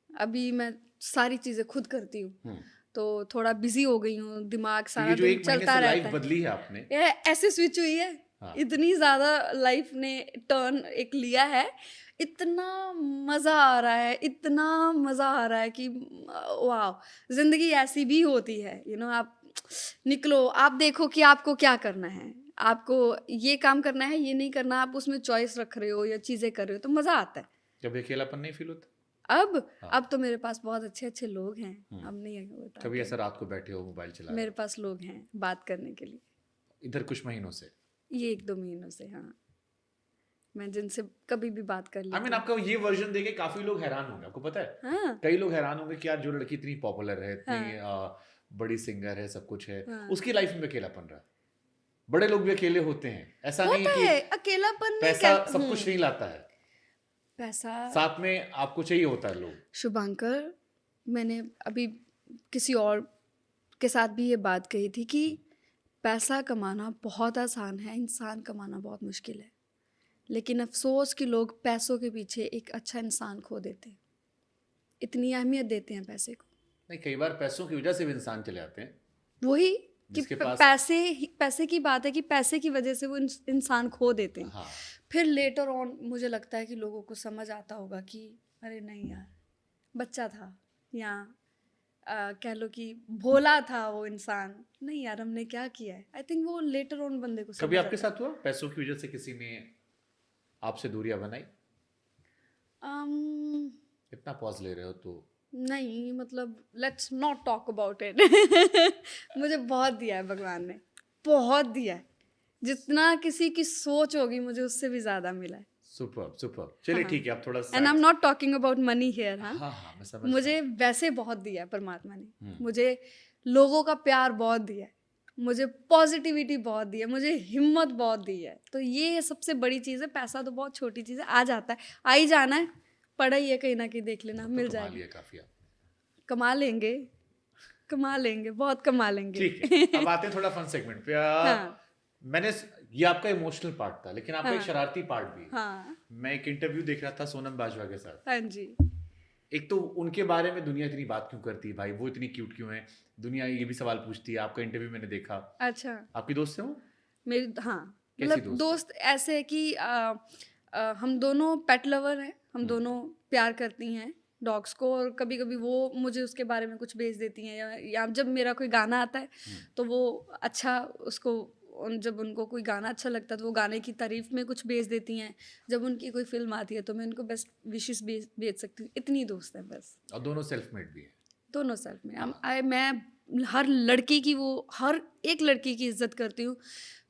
अभी मैं सारी चीज़ें खुद करती हूँ तो थोड़ा बिजी हो गई हूँ, दिमाग तो सारा ये जो दिन एक महीने चलता से रहता लाइफ है। बदली है आपने, ये ऐसे स्विच हुई है। हाँ। इतनी ज़्यादा लाइफ ने टर्न एक लिया है, इतना मज़ा आ रहा है, इतना मज़ा आ रहा है कि वाह, ज़िंदगी ऐसी भी होती है। आप निकलो, आप देखो कि आपको क्या करना है, आपको ये काम करना है, ये नहीं करना, आप उसमें चॉइस रख रहे हो या चीज़ें कर रहे हो तो मज़ा आता है। कभी अकेलापन नहीं फील होता? अब हाँ। अब तो मेरे पास बहुत अच्छे अच्छे लोग हैं, अब नहीं होता। कभी ऐसा रात को बैठे हो मोबाइल चला रहे मेरे पास लोग हैं बात करने के लिए। हो? इधर कुछ महीनों से? ये 1-2 महीनों से, हाँ, मैं जिनसे कभी भी बात कर आई लेती मीन हूँ। आपका ये वर्जन देखे काफी लोग हैरान होंगे, आपको पता है? हाँ, कई लोग हैरान होंगे कि यार जो लड़की इतनी पॉपुलर है, इतनी हाँ, बड़ी सिंगर है, सब कुछ है, हाँ। उसकी लाइफ में अकेलापन रहा। बड़े लोग भी अकेले होते हैं, ऐसा नहीं होता कि है अकेलापन में पैसा सब कुछ नहीं लाता है, पैसा। साथ में आपको चाहिए होता है लोग। शुभांकर, मैंने अभी किसी और के साथ भी ये बात कही थी कि पैसा कमाना बहुत आसान है, इंसान कमाना बहुत मुश्किल है। लेकिन अफसोस कि लोग पैसों के पीछे एक अच्छा इंसान खो देते हैं, इतनी अहमियत देते हैं पैसे को। नहीं, कई बार पैसों की वजह से भी इंसान चले जाते हैं। वही कि जिसके पास पैसे की बात है कि पैसे की वजह से वो इंसान खो देते हैं। हाँ, फिर लेटर ऑन मुझे लगता है कि लोगों को समझ आता होगा कि अरे नहीं यार, बच्चा था, या कह लो कि भोला था वो इंसान, नहीं यार हमने क्या किया है। आई थिंक वो लेटर ऑन बंदे को कभी समझ आपके आता साथ हुआ पैसों की वजह से किसी ने आपसे दूरियां बनाई? है। um, इतना पॉज ले रहे हो तो नहीं, मतलब let's not talk about it. मुझे बहुत दिया है भगवान ने, बहुत दिया है, जितना किसी की सोच होगी मुझे उससे भी ज़्यादा मिला है। Super super. चलिए ठीक है, आप थोड़ा and I am not talking about money here. हाँ, हाँ हाँ, मैं समझ मुझे वैसे बहुत दिया है परमात्मा ने, हम्म। मुझे लोगों का प्यार बहुत दिया है, मुझे पॉजिटिविटी बहुत दी है, मुझे हिम्मत बहुत दी है। तो ये सबसे बड़ी चीज़ है। पैसा तो बहुत छोटी चीज़ है, आ जाता है, आ ही जाना है, पड़ा ही है कहीं ना कहीं, देख लेना, मिल कमा जाएगा। लिया काफी आप। कमा लेंगे, कमा लेंगे, बहुत कमा लेंगे। ठीक है, अब आते हैं थोड़ा फन सेगमेंट पे। हाँ, मैंने ये आपका इमोशनल पार्ट था, लेकिन आपका एक हाँ, शरारती पार्ट भी है। हाँ, मैं एक इंटरव्यू देख रहा था सोनम बाजवा के साथ। हाँ जी। एक तो उनके बारे में दुनिया इतनी बात क्यों करती है भाई, वो इतनी क्यूट क्यों है, दुनिया ये भी सवाल पूछती है। आपका इंटरव्यू मैंने देखा। अच्छा, आपकी दोस्त है वो? मेरी, हाँ, कैसी मतलब दोस्त है? दोस्त ऐसे है कि हम दोनों पेट लवर हैं, हम दोनों प्यार करती हैं डॉग्स को, और कभी कभी वो मुझे उसके बारे में कुछ भेज देती हैं, या जब मेरा कोई गाना आता है तो वो अच्छा उसको, जब उनको कोई गाना अच्छा लगता है तो वो गाने की तारीफ में कुछ भेज देती हैं। जब उनकी कोई फिल्म आती है तो मैं उनको बेस्ट विशेस भेज सकती हूँ। इतनी दोस्त हैं बस। और दोनों सेल्फ मेड भी है? दोनों सेल्फ में। मैं हर लड़की की, वो हर एक लड़की की इज्जत करती हूँ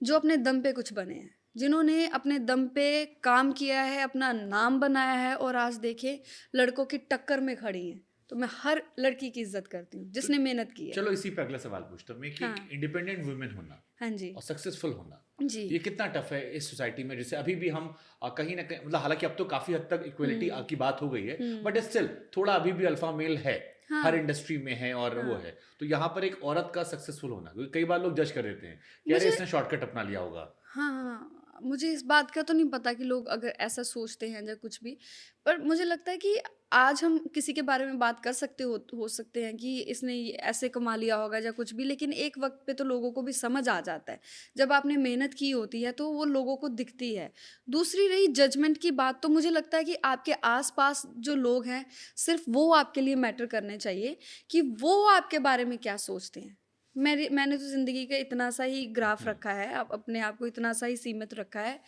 जो अपने दम पे कुछ बने हैं। जिन्होंने अपने दम पे काम किया है, अपना नाम बनाया है और आज देखें लड़कों की टक्कर में खड़ी हैं। तो मैं हर लड़की की इज़्ज़त करती हूँ, तो जिसने मेहनत की है। चलो इसी पे अगला सवाल पूछता हूँ मैं कि हाँ, इंडिपेंडेंट वुमेन होना हाँ जी। और सक्सेसफुल होना जी। ये कितना टफ है इस सोसाइटी में, जैसे अभी भी हम कहीं ना कहीं मतलब हालांकि अब तो काफी हद तक इक्वलिटी हुँ, की बात हो गई है, बट हुँ। स्टिल थोड़ा अभी भी अल्फा मेल है, हर हाँ, इंडस्ट्री में है और वो हाँ। है। तो यहाँ पर एक औरत का सक्सेसफुल होना, क्योंकि कई बार लोग जज कर देते हैं कि अरे मुझे इसने शॉर्टकट अपना लिया होगा। हाँ, हाँ। मुझे इस बात का तो नहीं पता कि लोग अगर ऐसा सोचते हैं या कुछ भी, पर मुझे लगता है कि आज हम किसी के बारे में बात कर सकते हो सकते हैं कि इसने ये ऐसे कमा लिया होगा या कुछ भी, लेकिन एक वक़्त पे तो लोगों को भी समझ आ जाता है। जब आपने मेहनत की होती है, तो वो लोगों को दिखती है। दूसरी रही जजमेंट की बात, तो मुझे लगता है कि आपके आस-पास जो लोग हैं, सिर्फ़ वो आपके लिए मैटर करने चाहिए कि वो आपके बारे में क्या सोचते हैं। मैंने तो ज़िंदगी का इतना सा ही ग्राफ हम्म, रखा है, अपने आप को इतना सा ही सीमित रखा है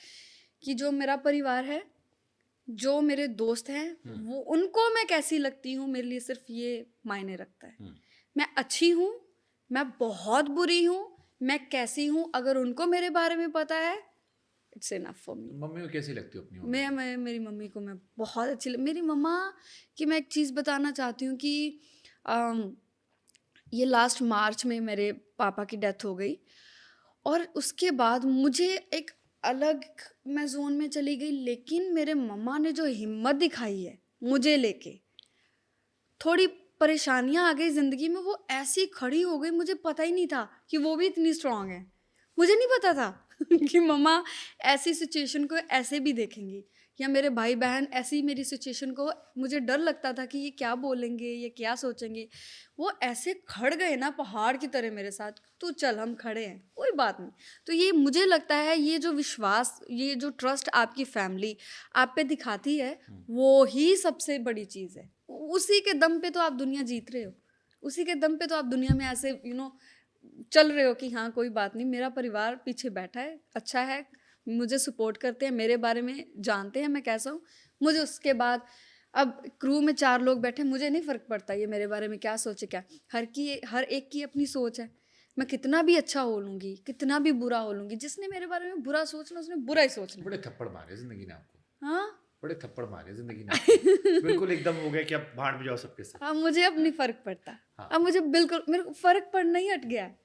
कि जो मेरा परिवार है, जो मेरे दोस्त हैं, हम्म, वो उनको मैं कैसी लगती हूँ, मेरे लिए सिर्फ़ ये मायने रखता है। हम्म। मैं अच्छी हूँ, मैं बहुत बुरी हूँ, मैं कैसी हूँ, अगर उनको मेरे बारे में पता है, इट्स इनफ फॉर तो मी। मम्मी को कैसी लगती हो अपनी मम्मी को? मैं मेरी मम्मी को मैं बहुत अच्छी ल मेरी मम्मा की मैं एक चीज़ बताना चाहती हूँ कि अम ये लास्ट मार्च में मेरे पापा की डेथ हो गई और उसके बाद मुझे एक अलग मैं ज़ोन में चली गई, लेकिन मेरे मम्मा ने जो हिम्मत दिखाई है मुझे लेके, थोड़ी परेशानियाँ आ गई ज़िंदगी में, वो ऐसी खड़ी हो गई, मुझे पता ही नहीं था कि वो भी इतनी स्ट्रॉन्ग है। मुझे नहीं पता था कि मम्मा ऐसी सिचुएशन को ऐसे भी देखेंगी या मेरे भाई-बहन ऐसी मेरी सिचुएशन को, मुझे डर लगता था कि ये क्या बोलेंगे, ये क्या सोचेंगे। वो ऐसे खड़ गए ना पहाड़ की तरह मेरे साथ, "तू चल हम खड़े हैं, कोई बात नहीं।" तो ये मुझे लगता है ये जो विश्वास, ये जो ट्रस्ट आपकी फैमिली आप पे दिखाती है, हम्म। वो ही सबसे बड़ी चीज़ है। उसी के दम पे तो आप दुनिया जीत रहे हो। उसी के दम पे तो आप दुनिया में ऐसे चल रहे हो कि हाँ, कोई बात नहीं, मेरा परिवार पीछे बैठा है, अच्छा है, मुझे सपोर्ट करते हैं, मेरे बारे में जानते हैं मैं कैसा हूँ। मुझे उसके बाद अब क्रू में 4 लोग बैठे, मुझे नहीं फ़र्क पड़ता ये मेरे बारे में क्या सोचे क्या। हर एक की अपनी सोच है। मैं कितना भी अच्छा हो लूँगी, कितना भी बुरा हो लूँगी, जिसने मेरे बारे में बुरा सोचना उसने बुरा ही सोचना है। बड़े थप्पड़ मारे जिंदगी ने आपको, हाँ? बड़े थप्पड़ मारे जिंदगी ने आपको। बिल्कुल एकदम हो गया कि अब भाड़ में जाओ सबके सब। अब मुझे अब नहीं फ़र्क पड़ता। हाँ। अब मुझे बिल्कुल मेरे को फ़र्क पड़ना ही हट गया है।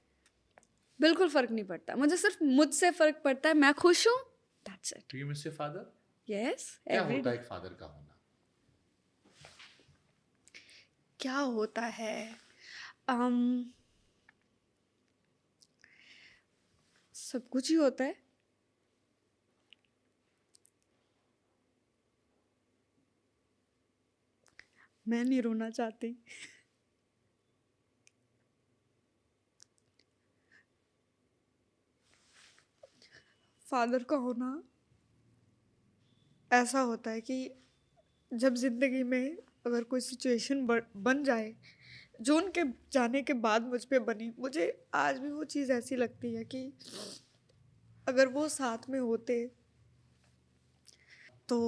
बिल्कुल फ़र्क नहीं पड़ता। मुझे सिर्फ़ मुझसे फ़र्क पड़ता है, मैं खुश हूँ, that's it. Do you miss your father? Yes, क्या एवरी होता डे। है एक फादर का होना? क्या होता है? अम, सब कुछ ही होता है। मैं नहीं रोना चाहती। फ़ादर का होना ऐसा होता है कि जब ज़िंदगी में अगर कोई सिचुएशन बन जाए, जो उनके जाने के बाद मुझ पे बनी, मुझे आज भी वो चीज़ ऐसी लगती है कि अगर वो साथ में होते तो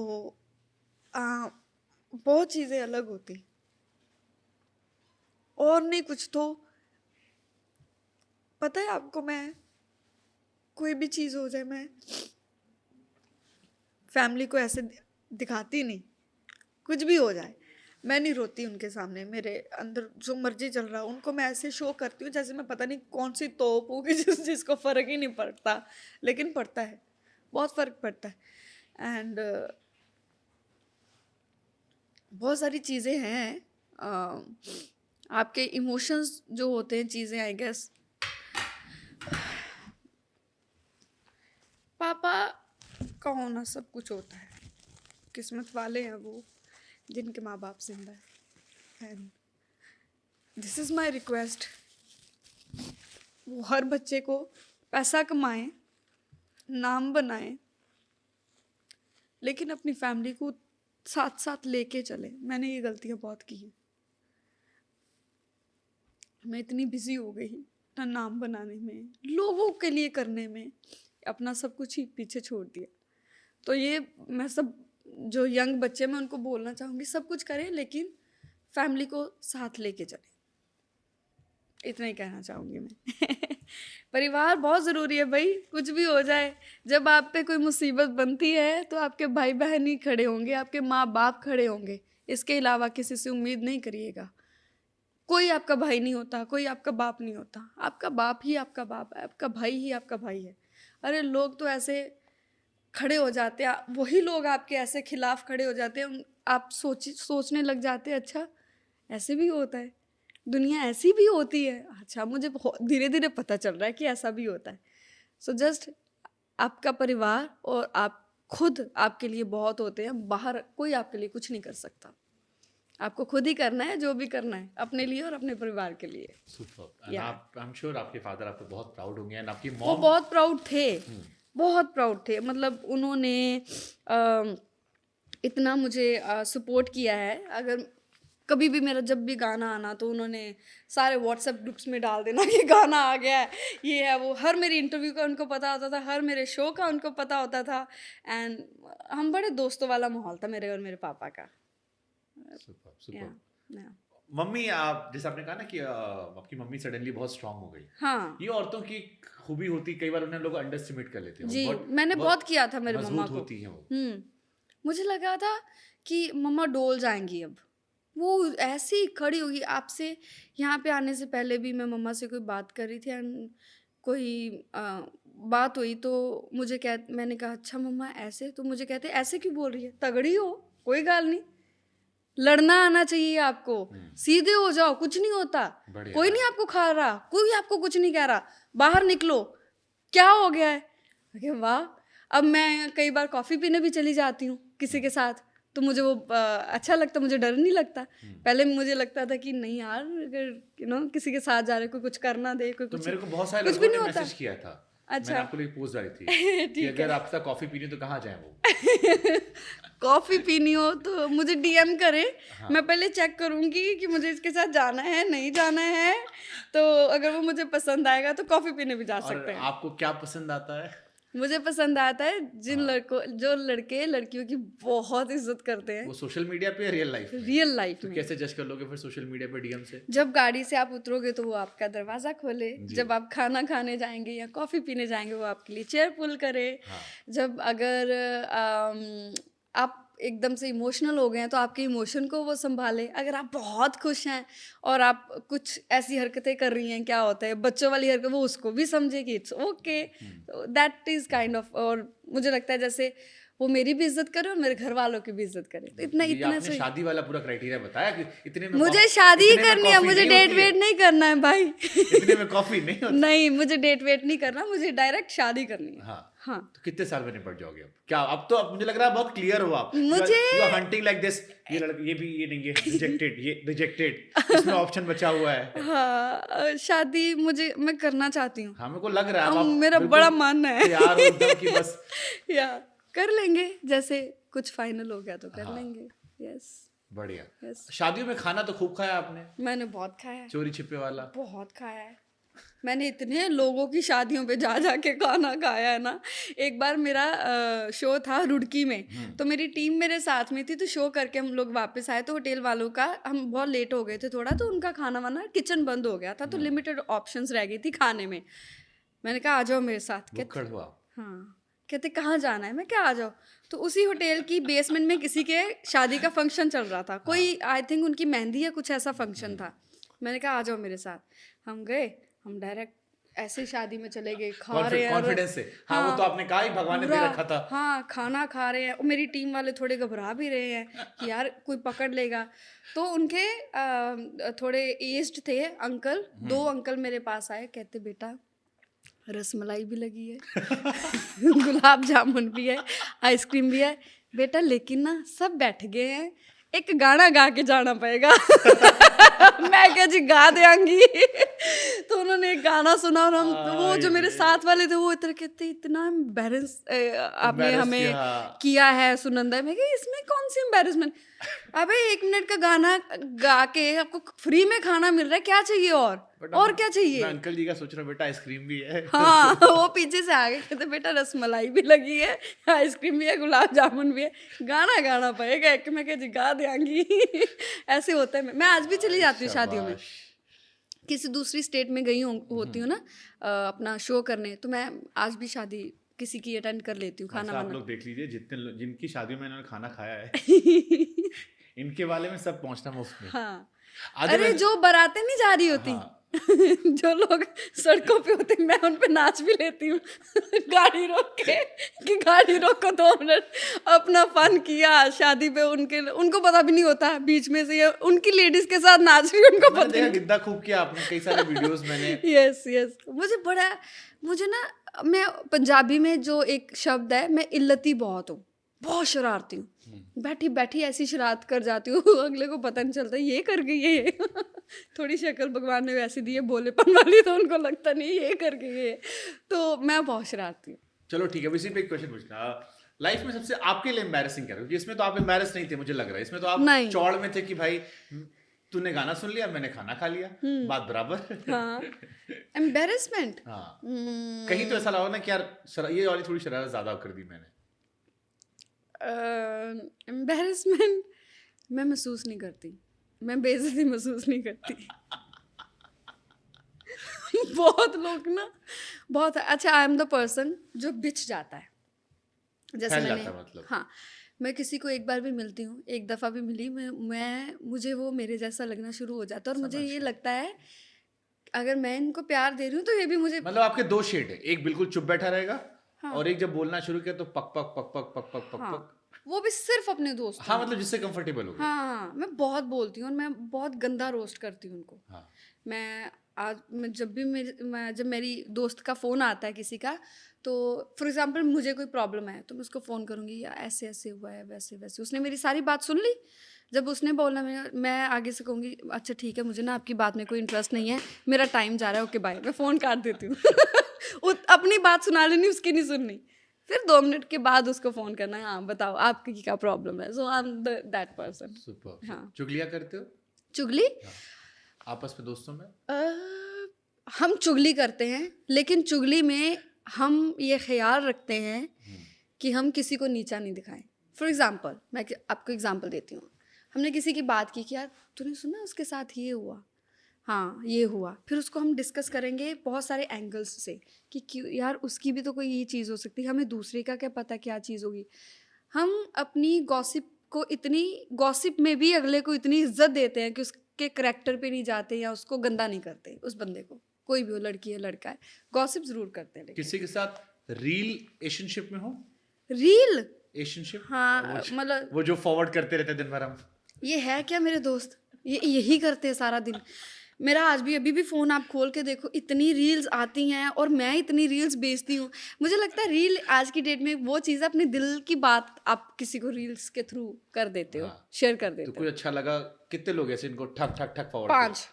अ, बहुत चीज़ें अलग होती। और नहीं कुछ तो पता है आपको, मैं कोई भी चीज़ हो जाए, मैं फैमिली को ऐसे दिखाती नहीं। कुछ भी हो जाए, मैं नहीं रोती उनके सामने। मेरे अंदर जो मर्जी चल रहा है उनको मैं ऐसे शो करती हूँ जैसे मैं पता नहीं कौन सी तोप हूँ कि जिसको फ़र्क ही नहीं पड़ता, लेकिन पड़ता है, बहुत फ़र्क पड़ता है। एंड बहुत सारी चीज़ें हैं, आपके इमोशंस जो होते हैं, चीज़ें आई गेस पापा का होना सब कुछ होता है। किस्मत वाले हैं वो जिनके माँ बाप जिंदा है। And this is my request, वो हर बच्चे को पैसा कमाएं, नाम बनाएं, लेकिन अपनी फैमिली को साथ साथ लेके चले। मैंने ये गलतियाँ बहुत की हैं। मैं इतनी बिजी हो गई अपना नाम बनाने में, लोगों के लिए करने में, अपना सब कुछ ही पीछे छोड़ दिया। तो ये मैं सब जो यंग बच्चे, मैं उनको बोलना चाहूँगी, सब कुछ करें लेकिन फैमिली को साथ लेके चलें। इतना ही कहना चाहूँगी मैं। परिवार बहुत ज़रूरी है भाई, कुछ भी हो जाए। जब आप पे कोई मुसीबत बनती है तो आपके भाई बहन ही खड़े होंगे, आपके माँ बाप खड़े होंगे, इसके अलावा किसी से उम्मीद नहीं करिएगा। कोई आपका भाई नहीं होता, कोई आपका बाप नहीं होता, आपका बाप ही आपका बाप है, आपका भाई ही आपका भाई है। अरे लोग तो ऐसे खड़े हो जाते हैं, वही लोग आपके ऐसे खिलाफ खड़े हो जाते हैं, आप सोचने लग जाते हैं अच्छा ऐसे भी होता है, दुनिया ऐसी भी होती है। अच्छा मुझे धीरे धीरे पता चल रहा है कि ऐसा भी होता है। सो जस्ट आपका परिवार और आप खुद आपके लिए बहुत होते हैं, बाहर कोई आपके लिए कुछ नहीं कर सकता। आपको खुद ही करना है जो भी करना है, अपने लिए और अपने परिवार के लिए। सुपर। आप आई एम श्योर आपके फादर आप पे बहुत प्राउड होंगे एंड आपकी वो मॉम बहुत प्राउड थे, बहुत प्राउड थे। मतलब उन्होंने इतना मुझे सपोर्ट किया है। अगर कभी भी मेरा जब भी गाना आना तो उन्होंने सारे व्हाट्सएप ग्रुप्स में डाल देना कि गाना आ गया है, ये है वो। हर मेरी इंटरव्यू का उनको पता होता था, हर मेरे शो का उनको पता होता था। एंड हम बड़े दोस्तों वाला माहौल था मेरे और मेरे पापा का। Super super. Yeah. मम्मी, आप जैसे आपने कहा ना कि आपकी मम्मी सडनली बहुत स्ट्रांग हो गई, हाँ ये औरतों की खूबी होती, कई बार उन्हें लोग अंडर एस्टिमेट कर लेते हैं। जी, बहुत मैंने बहुत किया था मेरे मम्मा मजबूत को। होती हैं वो। मुझे लगा था कि मम्मा डोल जाएंगी अब। वो ऐसी खड़ी होगी आपसे। यहाँ पे आने से पहले भी मैं मम्मा से कोई बात कर रही थी एंड कोई बात हुई तो मैंने कहा अच्छा मम्मा ऐसे, तो मुझे कहते ऐसे क्यों बोल रही है, तगड़ी हो, कोई गाल नहीं, लड़ना आना चाहिए आपको, सीधे हो जाओ, कुछ नहीं होता, कोई नहीं आपको खा रहा, कोई आपको कुछ नहीं कह रहा, बाहर निकलो, क्या हो गया है। अरे वाह। अब मैं कई बार कॉफ़ी पीने भी चली जाती हूँ किसी के साथ, तो मुझे वो अच्छा लगता, मुझे डर नहीं लगता। पहले मुझे लगता था कि नहीं यार, अगर किसी के साथ जा रहे, कोई कुछ करना दे, कोई तो कुछ, मेरे को बहुत सारे कुछ भी लोगों नहीं ने होता। मैसेज किया था। अच्छा। मैंने आपको लिए पोस्ट डाली थी कि अगर आपके साथ कॉफी पीनी तो कहाँ जाए वो। कॉफ़ी पीनी हो तो मुझे डीएम करे। हाँ। मैं पहले चेक करूँगी कि मुझे इसके साथ जाना है नहीं जाना है, तो अगर वो मुझे पसंद आएगा तो कॉफ़ी पीने भी जा सकते हैं। आपको क्या पसंद आता है? मुझे पसंद आता है जो लड़के लड़कियों की बहुत इज्जत करते हैं। वो सोशल मीडिया पे, रियल लाइफ में? रियल लाइफ में। तो कैसे जज कर लोगे फिर सोशल मीडिया पे डीएम से? जब गाड़ी से आप उतरोगे तो वो आपका दरवाज़ा खोले, जब आप खाना खाने जाएंगे या कॉफ़ी पीने जाएंगे वो आपके लिए चेयर पुल करे। हाँ। जब अगर आप एकदम से इमोशनल हो गए हैं तो आपके इमोशन को वो संभाले। अगर आप बहुत खुश हैं और आप कुछ ऐसी हरकतें कर रही हैं, क्या होता है बच्चों वाली हरकत, वो उसको भी समझे कि it's okay, that is kind of. और मुझे लगता है जैसे वो मेरी भी इज्जत करे और मेरे घर वालों की भी इज्जत करे, तो इतना से शादी वाला पूरा क्राइटेरिया बताया कि इतने में मुझे शादी ही करनी है, मुझे डेट वेट नहीं करना है भाई। इतने में कॉफी नहीं होती। नहीं, मुझे डेट वेट नहीं करना, मुझे डायरेक्ट शादी करनी है। हाँ हाँ। तो कितने साल में निपट जाओगे अब? क्या अब तो अब मुझे लग रहा है बहुत क्लियर हो आप। मुझे you are hunting like this, ये लड़का, ये भी, ये नहीं, ये रिजेक्टेड, ये रिजेक्टेड, इसमें ऑप्शन बचा हुआ है। हाँ, शादी मैं करना चाहती हूँ। हाँ, मेरे को लग रहा है आप मेरा बड़ा मन है यार एकदम कि बस या कर लेंगे, जैसे कुछ फाइनल हो गया तो कर लेंगे। यस, बढ़िया। यस। शादियों में खाना तो खूब खाया आपने? मैंने बहुत खाया है, चोरी छिपे वाला बहुत खाया है। मैंने इतने लोगों की शादियों पे जा जा के खाना खाया है ना। एक बार मेरा शो था रुड़की में, तो मेरी टीम मेरे साथ में थी, तो शो करके हम लोग वापस आए तो होटल वालों का, हम बहुत लेट हो गए थे थोड़ा, तो उनका खाना वाना किचन बंद हो गया था, तो लिमिटेड ऑप्शंस रह गई थी खाने में। मैंने कहा आ जाओ मेरे साथ। हाँ, कहते कहाँ जाना है, मैं क्या आ जाओ। तो उसी होटल की बेसमेंट में किसी के शादी का फंक्शन चल रहा था, कोई आई थिंक उनकी मेहंदी या कुछ ऐसा फंक्शन था। मैंने कहा आ जाओ मेरे साथ। हम गए, हम डायरेक्ट ऐसे शादी में चले गए, खा रहे हैं कॉन्फिडेंस से। हाँ, वो तो आपने कहा ही भगवान ने दे रखा था। हाँ, खाना खा रहे हैं और मेरी टीम वाले थोड़े घबरा भी रहे हैं कि यार कोई पकड़ लेगा। तो उनके थोड़े एज्ड थे अंकल, 2 अंकल मेरे पास आए, कहते बेटा रसमलाई भी लगी है गुलाब जामुन भी है, आइसक्रीम भी है बेटा, लेकिन ना सब बैठ गए हैं, एक गाना गा के जाना पड़ेगा। मैं क्या जी गा देंगी। तो उन्होंने एक गाना सुना और हम वो जो मेरे साथ वाले थे वो इतना कहते इतना एम्बैरेस आपने हमें किया है सुनंदा। मैं कहा इसमें कौन सी एम्बैरेसमेंट, अबे 1 मिनट का गाना गा के आपको फ्री में खाना मिल रहा है, क्या चाहिए और क्या चाहिए। मैं अंकल जी का सोच रहा हूँ बेटा आइसक्रीम भी है। हाँ, वो पीछे से आगे कहते बेटा रसमलाई भी लगी है, आइसक्रीम भी है, गुलाब जामुन भी है, गाना गाना पड़ेगा। मैं कह जी गा देंगी। ऐसे होता है। मैं आज भी चली जाती हूँ शादियों में, किसी दूसरी स्टेट में गई होती हूँ ना अपना शो करने, तो मैं आज भी शादी किसी की अटेंड कर लेती हूँ, खाना आप वाना। लोग देख लीजिए जिनकी शादियों में इन्होंने खाना खाया है इनके वाले में सब पहुंचना मुफ्त में। हाँ, आधे अरे में जो बारातें नहीं जा रही होती हाँ जो लोग सड़कों पे होते मैं उन पे नाच भी लेती हूँ गाड़ी रोक के, कि गाड़ी रोको 2 मिनट, अपना फन किया शादी पे। उनको पता भी नहीं होता बीच में से ये उनकी लेडीज के साथ नाच रही, उनको मैंने पता देखा नहीं। गिद्दा खूब किया आपने, कई सारे वीडियोस मैंने। यस यस, मुझे ना, मैं पंजाबी में जो एक शब्द है, मैं इल्लती बहुत हूँ, बहुत शरारती हूँ, बैठी बैठी ऐसी शरारत कर जाती हूँ अगले को पता नहीं चलता ये कर गई है ये थोड़ी शक्ल भगवान ने वैसी दी है भोलेपन वाली, तो उनको लगता नहीं ये कर गई है, तो मैं बहुत शरारती हूँ। चलो ठीक है, इसी पे एक क्वेश्चन पूछना, लाइफ में सबसे आपके लिए एम्बैरेसिंग क्या है? क्योंकि इसमें तो आप एम्बैरेस नहीं थे मुझे लग रहा है, इसमें तो आप नहीं। चौड़ में थे कि भाई तूने गाना सुन लिया मैंने खाना खा लिया, बात बराबर। हाँ, एम्बेरसमेंट, हाँ कहीं तो ऐसा लगा ना कि यार ये वाली थोड़ी शरारत ज्यादा कर दी मैंने। एम्बेरसमेंट मैं महसूस नहीं करती, मैं बेइज्जती महसूस नहीं करती बहुत लोग ना, बहुत अच्छा, आई एम द पर्सन जो बिछ जाता है, जैसे फैल मैंने, जाता है मतलब। हाँ, मैं किसी को एक बार भी मिलती हूँ, एक दफ़ा भी मिली, मुझे वो मेरे जैसा लगना शुरू हो जाता है, और मुझे ये लगता है अगर मैं इनको प्यार दे रही हूँ तो ये भी मुझे, मतलब आपके 2 शेड है, एक बिल्कुल चुप बैठा रहेगा हाँ, और एक जब बोलना शुरू किया तो पक पक पक पक पक पक पक हाँ, पक। वो भी सिर्फ अपने दोस्तों हाँ में। मतलब जिससे कंफर्टेबल हो गया। हाँ, मैं बहुत बोलती हूँ और मैं बहुत गंदा रोस्ट करती हूँ उनको। हाँ मैं जब भी जब मेरी दोस्त का फ़ोन आता है किसी का, तो फॉर एग्जांपल मुझे कोई प्रॉब्लम है तो मैं उसको फ़ोन करूँगी, या ऐसे ऐसे हुआ है, वैसे वैसे, उसने मेरी सारी बात सुन ली, जब उसने बोलना मैं आगे से कहूँगी अच्छा ठीक है, मुझे ना आपकी बात में कोई इंटरेस्ट नहीं है, मेरा टाइम जा रहा है, ओके बाय, मैं फ़ोन काट देती हूँ अपनी बात सुना लेनी, उसकी नहीं सुननी, फिर 2 मिनट के बाद उसको फ़ोन करना है, हाँ बताओ आपकी क्या प्रॉब्लम है, so I am that person. Super. हाँ, चुगलियाँ करते हो चुगली, आपस में दोस्तों में? हम चुगली करते हैं, लेकिन चुगली में हम ये ख्याल रखते हैं कि हम किसी को नीचा नहीं दिखाएं। फॉर एग्जांपल मैं आपको एग्जांपल देती हूँ, हमने किसी की बात की कि यार तूने सुना उसके साथ ये हुआ, हाँ ये हुआ, फिर उसको हम डिस्कस करेंगे बहुत सारे एंगल्स से कि क्यों यार उसकी भी तो कोई ये चीज़ हो सकती है, हमें दूसरे का क्या पता क्या चीज़ होगी। हम अपनी गॉसिप को इतनी, गॉसिप में भी अगले को इतनी इज्जत देते हैं कि उसके करैक्टर पे नहीं जाते या उसको गंदा नहीं करते, उस बंदे को, कोई भी हो, लड़की है लड़का है, गॉसिप जरूर करते हैं। लेकिन किसी के साथ रील रिलेशनशिप में हो? रील, रिलेशनशिप, हाँ मतलब वो जो फॉरवर्ड करते रहते हैं दिन भर हम। ये है क्या मेरे दोस्त, यही करते हैं सारा दिन। मेरा आज भी अभी भी फ़ोन आप खोल के देखो, इतनी रील्स आती हैं और मैं इतनी रील्स भेजती हूँ। मुझे लगता है रील आज की डेट में वो चीज़ है, अपने दिल की बात आप किसी को रील्स के थ्रू कर देते हो, शेयर कर तो देते कुछ हो। अच्छा लगा, कितने लोग ऐसे इनको ठक ठक ठक फॉरवर्ड 5,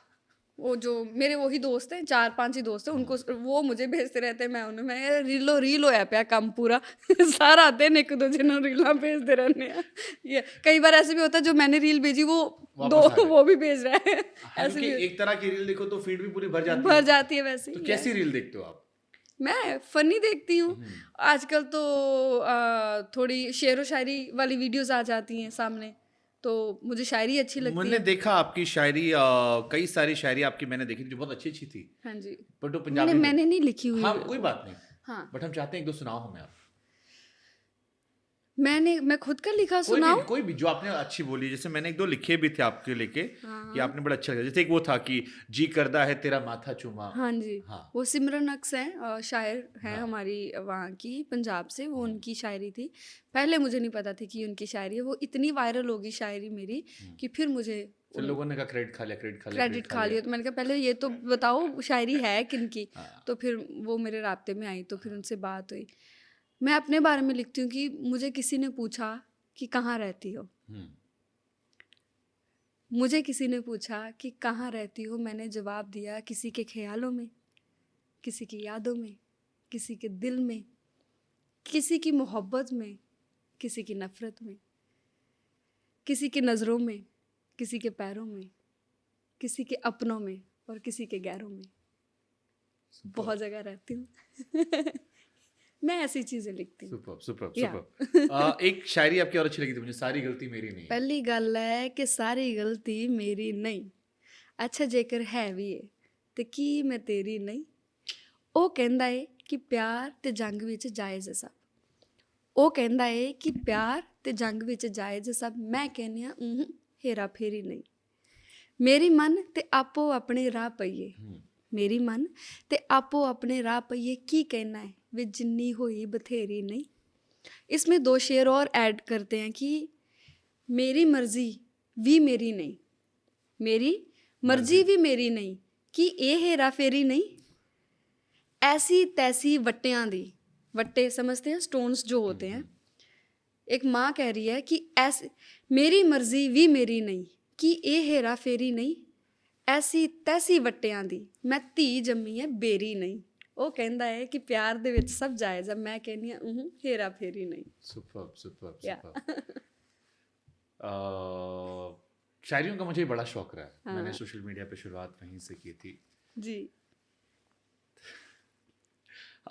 वो जो मेरे वही दोस्त हैं, 4-5 ही दोस्त हैं, उनको वो मुझे भेजते रहते हैं, मैं उन्हें, मैं रीलो है पे कम पूरा सारा दिन एक दूजे ने रीलां भेजते रहने हैं। ये कई बार ऐसे भी होता है जो मैंने रील भेजी वो वो भी भेज रहा है, ऐसे भी एक तरह की रील देखो तो फीड भी पूरी भर जाती भर है। जाती है वैसे तो ही। कैसी रील देखते हो आप? मैं फनी देखती हूँ आजकल तो, थोड़ी शेरो शायरी वाली वीडियोस आ जाती हैं सामने, तो मुझे शायरी अच्छी लगती मैंने है। देखा आपकी शायरी, कई सारी शायरी आपकी मैंने देखी थी जो बहुत अच्छी थी। हाँ जी, बट वो पंजाबी में। मैंने नहीं लिखी हुई। हाँ कोई बात नहीं, हाँ, बट हम चाहते हैं एक दो सुनाओ हमें आप। मैं खुद का लिखा सुनाऊं? कोई भी जो आपने अच्छी बोली, जैसे मैंने एक दो लिखे भी थे आपके लेके कि आपने बड़ा अच्छा लगा, जैसे एक वो था कि जी करदा है तेरा माथा चूमा। हाँ जी, हाँ वो सिमरन अक्स हैं, शायर हैं हाँ। हमारी वहाँ की, पंजाब से, वो उनकी शायरी थी। पहले मुझे नहीं पता थी कि उनकी शायरी है, वो इतनी वायरल होगी शायरी मेरी कि फिर मुझे फिर लोगों ने कहा क्रेडिट खा लिया, क्रेडिट खा लिया। तो मैंने कहा पहले ये तो बताओ शायरी है किनकी। हाँ। तो फिर वो मेरे राब्ते में आई, तो फिर उनसे बात हुई। मैं अपने बारे में लिखती हूँ कि मुझे किसी ने पूछा कि कहाँ रहती हो, मुझे किसी ने पूछा कि कहाँ रहती हो, मैंने जवाब दिया किसी के ख्यालों में, किसी की यादों में, किसी के दिल में, किसी की मोहब्बत में, किसी की नफ़रत में, किसी की नज़रों में, किसी के पैरों में, किसी के अपनों में और किसी के गैरों में। बहुत जगह रहती हूँ मैं ऐसी चीज़ें लिखती हूँ। सुपर। एक शायरी आपकी और अच्छी लगी थी मुझे, सारी गलती मेरी नहीं। पहली गल है कि सारी गलती मेरी नहीं, अच्छा जेकर है भी है ਤੇ ਕੀ ਮੈਂ ਤੇਰੀ ਨਹੀਂ। ਉਹ ਕਹਿੰਦਾ ਏ ਕਿ ਪਿਆਰ ਤੇ ਜੰਗ ਵਿੱਚ ਜਾਇਜ਼ ਹੈ ਸਭ। ਉਹ ਕਹਿੰਦਾ ਏ ਕਿ ਪਿਆਰ ਤੇ ਜੰਗ ਵਿੱਚ ਜਾਇਜ਼ ਹੈ ਸਭ। ਮੈਂ ਕਹਿੰਦੀ ਹਾਂ ਹੇਰਾ ਫੇਰੀ ਨਹੀਂ। ਮੇਰੀ ਮਨ ਤੇ ਆਪੋ ਆਪਣੇ ਰਾਹ ਪਈਏ। ਮੇਰੀ ਮਨ ਤੇ ਆਪੋ अपने राह पइए की कहना है वे जिन्नी हुई बथेरी नहीं। इसमें 2 शेर और ऐड करते हैं कि मेरी मर्जी भी मेरी नहीं, मेरी मर्जी भी मेरी नहीं कि ये हेरा फेरी नहीं। ऐसी तैसी वट्टियां दी, वट्टे समझते हैं स्टोन्स जो होते हैं। एक माँ कह रही है कि ऐसे मेरी मर्जी भी मेरी नहीं कि ये हेरा फेरी नहीं। ਐਸੀ ਤੈਸੀ ਵੱਟਿਆਂ ਦੀ ਮੈਂ ਧੀ ਜੰਮੀ ਹੈ ਬੇਰੀ ਨਹੀਂ। ਉਹ ਕਹਿੰਦਾ ਹੈ ਕਿ ਪਿਆਰ ਦੇ ਵਿੱਚ ਸਭ ਜਾਇਜ਼ ਹੈ। ਮੈਂ ਕਹਿੰਦੀ ਹਾਂ ਹੇਰਾ ਫੇਰੀ ਨਹੀਂ। सुपर्ब। शायरियों का मुझे बड़ा शौक रहा है। मैंने सोशल मीडिया पे शुरुआत वहीं से की थी जी।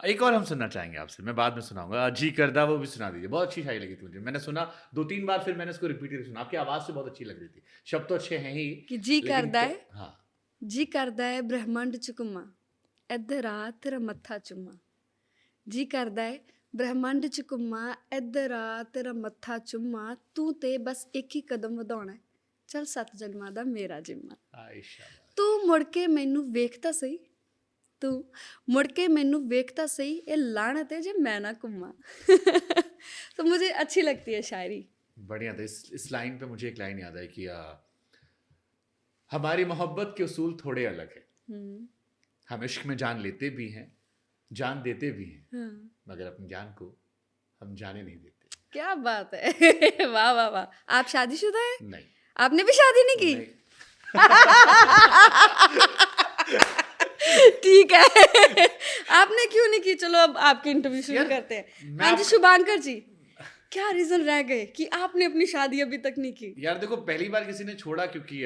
एक और हम सुनना चाहेंगे आपसे, मैं बाद में सुनाऊंगा। जी करदा वो भी सुना दीजिए। बहुत अच्छी शायरी लगी थी मुझे। मैंने सुना 2-3 बार, फिर मैंने इसको रिपीट सुना। आपकी आवाज़ से बहुत अच्छी लग रही थी। शब्द तो अच्छे हैं ही कि जी करदा है, हाँ जी करदा है ब्रह्मांड च घुमा इधर आ तेरा मत्था चुम्मा। जी करदा है ब्रह्मांड च घुमा इधर आ तेरा मत्था चुम्मा। तू ते बस एक ही कदम ਵਧਾਉਣਾ चल 7 जन्मां दा मेरा जिम्मा। आयशा तू मुड़ के मैनू वेख तां सही, तू मुड़ के मैनू वेख तां सही ये लानत है जे मैं ना घुमा। तो मुझे अच्छी लगती है शायरी। बढ़िया था। इस लाइन पे मुझे एक लाइन याद है कि हमारी मोहब्बत के उसूल थोड़े अलग है। हम इश्क में जान लेते भी हैं, जान देते भी हैं, मगर अपनी जान को हम जाने नहीं देते। क्या बात है। वाह वाह वाह। आप शादीशुदा है? नहीं। आपने भी शादी नहीं की? ठीक है। आपने क्यों नहीं की? चलो अब आपकी इंटरव्यू शुरू करते हैं। हाँ जी शुभांकर जी, क्या रीजन रह गए कि आपने अपनी शादी अभी तक नहीं की? यार देखो, पहली बार किसी ने छोड़ा क्योंकि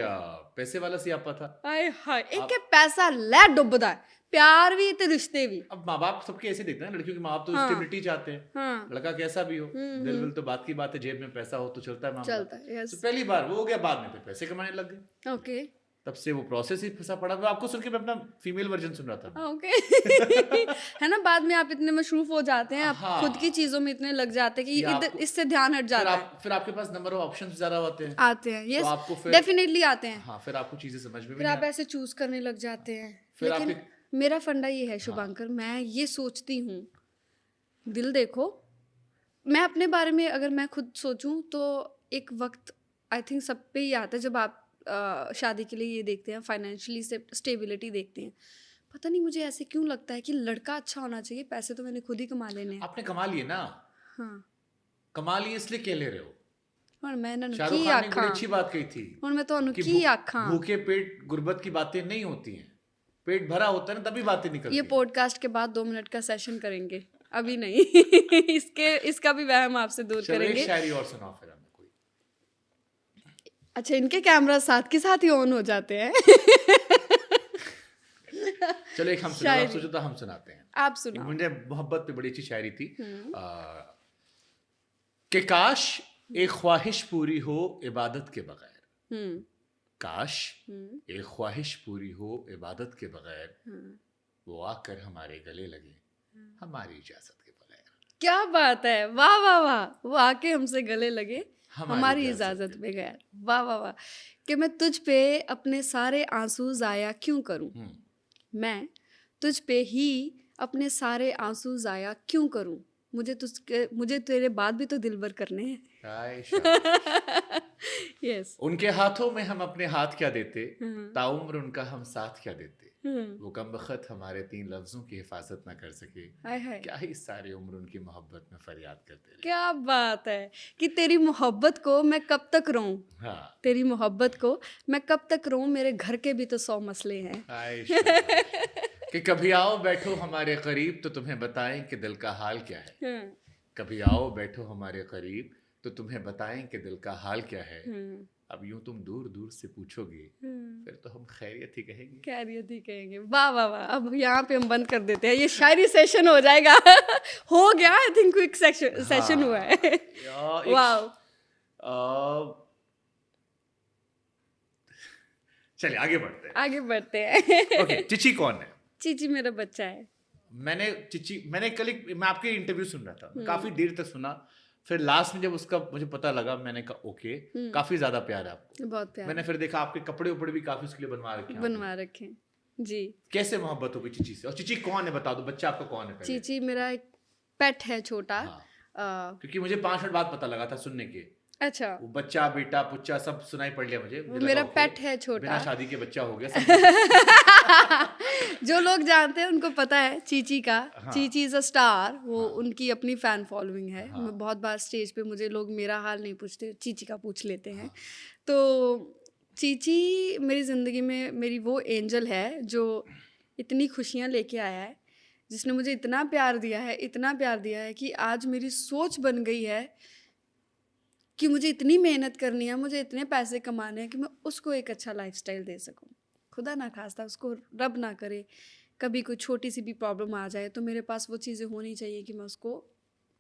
पैसे वाला सियापा था। हाय हाय, एक पैसा ले डुबदा है, प्यार भी ते रिश्ते भी। अब माँ बाप सबके ऐसे देखते हैं, लड़कियों के माँ बाप तो स्टेबिलिटी चाहते हैं। हाँ। लड़का कैसा भी हो, दिल विल तो बात की बात है, जेब में पैसा हो तो चलता है मामला। चलता है, यस। तो पहली बार वो हो गया, बाद में पैसे कमाने लग गए। ओके। तब से वो प्रोसेस ही फंसा पड़ा। मैं आपको सुन के मैं अपना फीमेल वर्जन सुन रहा था। ओके। है ना, बाद में आप इतने मशरूफ हो जाते हैं, आप हाँ। खुद की चीजों में इतने लग जाते हैं कि इससे ध्यान हट जाता है। फिर आपके पास नंबर ऑफ ऑप्शंस ज्यादा होते हैं। आते हैं, यस, आपको फिर डेफिनेटली आते हैं। हाँ, फिर आपको चीजें समझ में फिर आप ऐसे चूज करने लग जाते हैं। फिर लेकिन मेरा फंडा ये है शुभांकर, मैं ये सोचती हूँ, दिल देखो, मैं अपने बारे में अगर मैं खुद सोचूं तो एक वक्त आई थिंक सब पे ही आता है जब आप शादी के लिए ये देखते हैं, फाइनेंशियली स्टेबिलिटी देखते हैं। पता नहीं मुझे ऐसे क्यों लगता है कि लड़का अच्छा होना चाहिए, पैसे तो मैंने खुद ही कमा लेने हैं। आपने कमा लिए ना। हाँ, कमा लिए इसलिए क्या ले रहे हो? और मैं ना शाहरुख की खान ने आखा बड़ी अच्छी बात कही थी और मैं तो कि की आखा। भूखे पेट गुर्बत की बातें नहीं होती हैं, पेट भरा होता है ना तभी बातें निकलती ये हैं। पॉडकास्ट के बाद 2 मिनट का सेशन करेंगे, अभी नहीं। इसका भी वहम आपसे दूर चलो करेंगे। एक शायरी और सुनाओ फिर हमें कोई। अच्छा, इनके कैमरा साथ के साथ ही ऑन हो जाते हैं। चलो एक हम सुनाओ, आप सोचो तो हम सुनाते हैं। आप सुनाओ। मुझे मोहब्बत पे बड़ी अच्छी शायरी थी कि काश एक ख्वाहिश पूरी हो इबादत के बगैर, काश एक ख्वाहिश पूरी हो इबादत के बगैर, वो आकर हमारे गले लगे हमारी इजाजत के बगैर। क्या बात है, वाह वाह वाह। वो आके हमसे गले लगे हमारी इजाजत बगैर। वाह वाह वाह। कि मैं तुझ पे अपने सारे आंसू जाया क्यों करूं, मैं तुझ पे ही अपने सारे आंसू जाया क्यों करूं, मुझे तेरे बाद भी तो दिलबर करने हैं। यस। उनके हाथों में हम अपने हाथ क्या देते, ताउम्र उनका हम साथ क्या देते, वो कम बखत हमारे 3 लफ्जों की हिफाजत ना कर सके, क्या ही सारी उम्र उनकी मोहब्बत में फरियाद करते रहे। क्या बात है कि तेरी मोहब्बत को मैं कब तक रहूं। हाँ। तेरी मोहब्बत को मैं कब तक रहूं, मेरे घर के भी तो 100 मसले हैं। कि कभी आओ बैठो हमारे करीब तो तुम्हें बताएं कि दिल का हाल क्या है, कभी आओ बैठो हमारे करीब तो तुम्हें बताएं कि दिल का हाल क्या है, अब यूं तुम दूर दूर से पूछोगे फिर तो हम खैरियत ही कहेंगे। खैरियत ही कहेंगे। वाह वाह वाह। अब यहाँ पे हम बंद कर देते हैं, ये शायरी सेशन हो जाएगा। हो गया, आई थिंक क्विक सेशन हुआ है। वाह। चलिए आगे बढ़ते हैं। आगे बढ़ते हैं। ओके, चिची कौन है? चीची मेरा बच्चा है। मैंने कल मैं आपके इंटरव्यू सुन रहा था, हम्म। काफी देर तक सुना, फिर लास्ट में जब उसका मुझे पता लगा, मैंने कहा ओके, काफी ज्यादा प्यार है आपको। बहुत प्यार मैंने फिर देखा आपके कपड़े उपड़े भी काफी उसके लिए बनवा रखे हैं बनवा रखे हैं। जी। आपने। कैसे मोहब्बत हो गई चिची से? और चिची कौन है बता दो, बच्चा आपका कौन है पहले? चीची मेरा एक पेट है छोटा। हाँ, क्योंकि मुझे 5 मिनट बाद पता लगा था सुनने के। अच्छा, वो बच्चा बेटा पुच्चा सब सुनाई पड़ लिया मुझे वो लगा, मेरा ओके, पेट है छोटा। बिना शादी के बच्चा हो गया सब। जो लोग जानते हैं उनको पता है चीची का। हाँ। Chichi is a star. वो हाँ। उनकी अपनी फैन फॉलोइंग है। हाँ। मैं बहुत बार स्टेज पे मुझे लोग मेरा हाल नहीं पूछते, चीची का पूछ लेते हैं। हाँ। तो चीची मेरी ज़िंदगी में मेरी वो एंजल है जो इतनी खुशियाँ लेके आया है, जिसने मुझे इतना प्यार दिया है, इतना प्यार दिया है कि आज मेरी सोच बन गई है कि मुझे इतनी मेहनत करनी है, मुझे इतने पैसे कमाने हैं कि मैं उसको एक अच्छा लाइफस्टाइल दे सकूं। खुदा ना खास्ता, उसको रब ना करे कभी कोई छोटी सी भी प्रॉब्लम आ जाए तो मेरे पास वो चीज़ें होनी चाहिए कि मैं उसको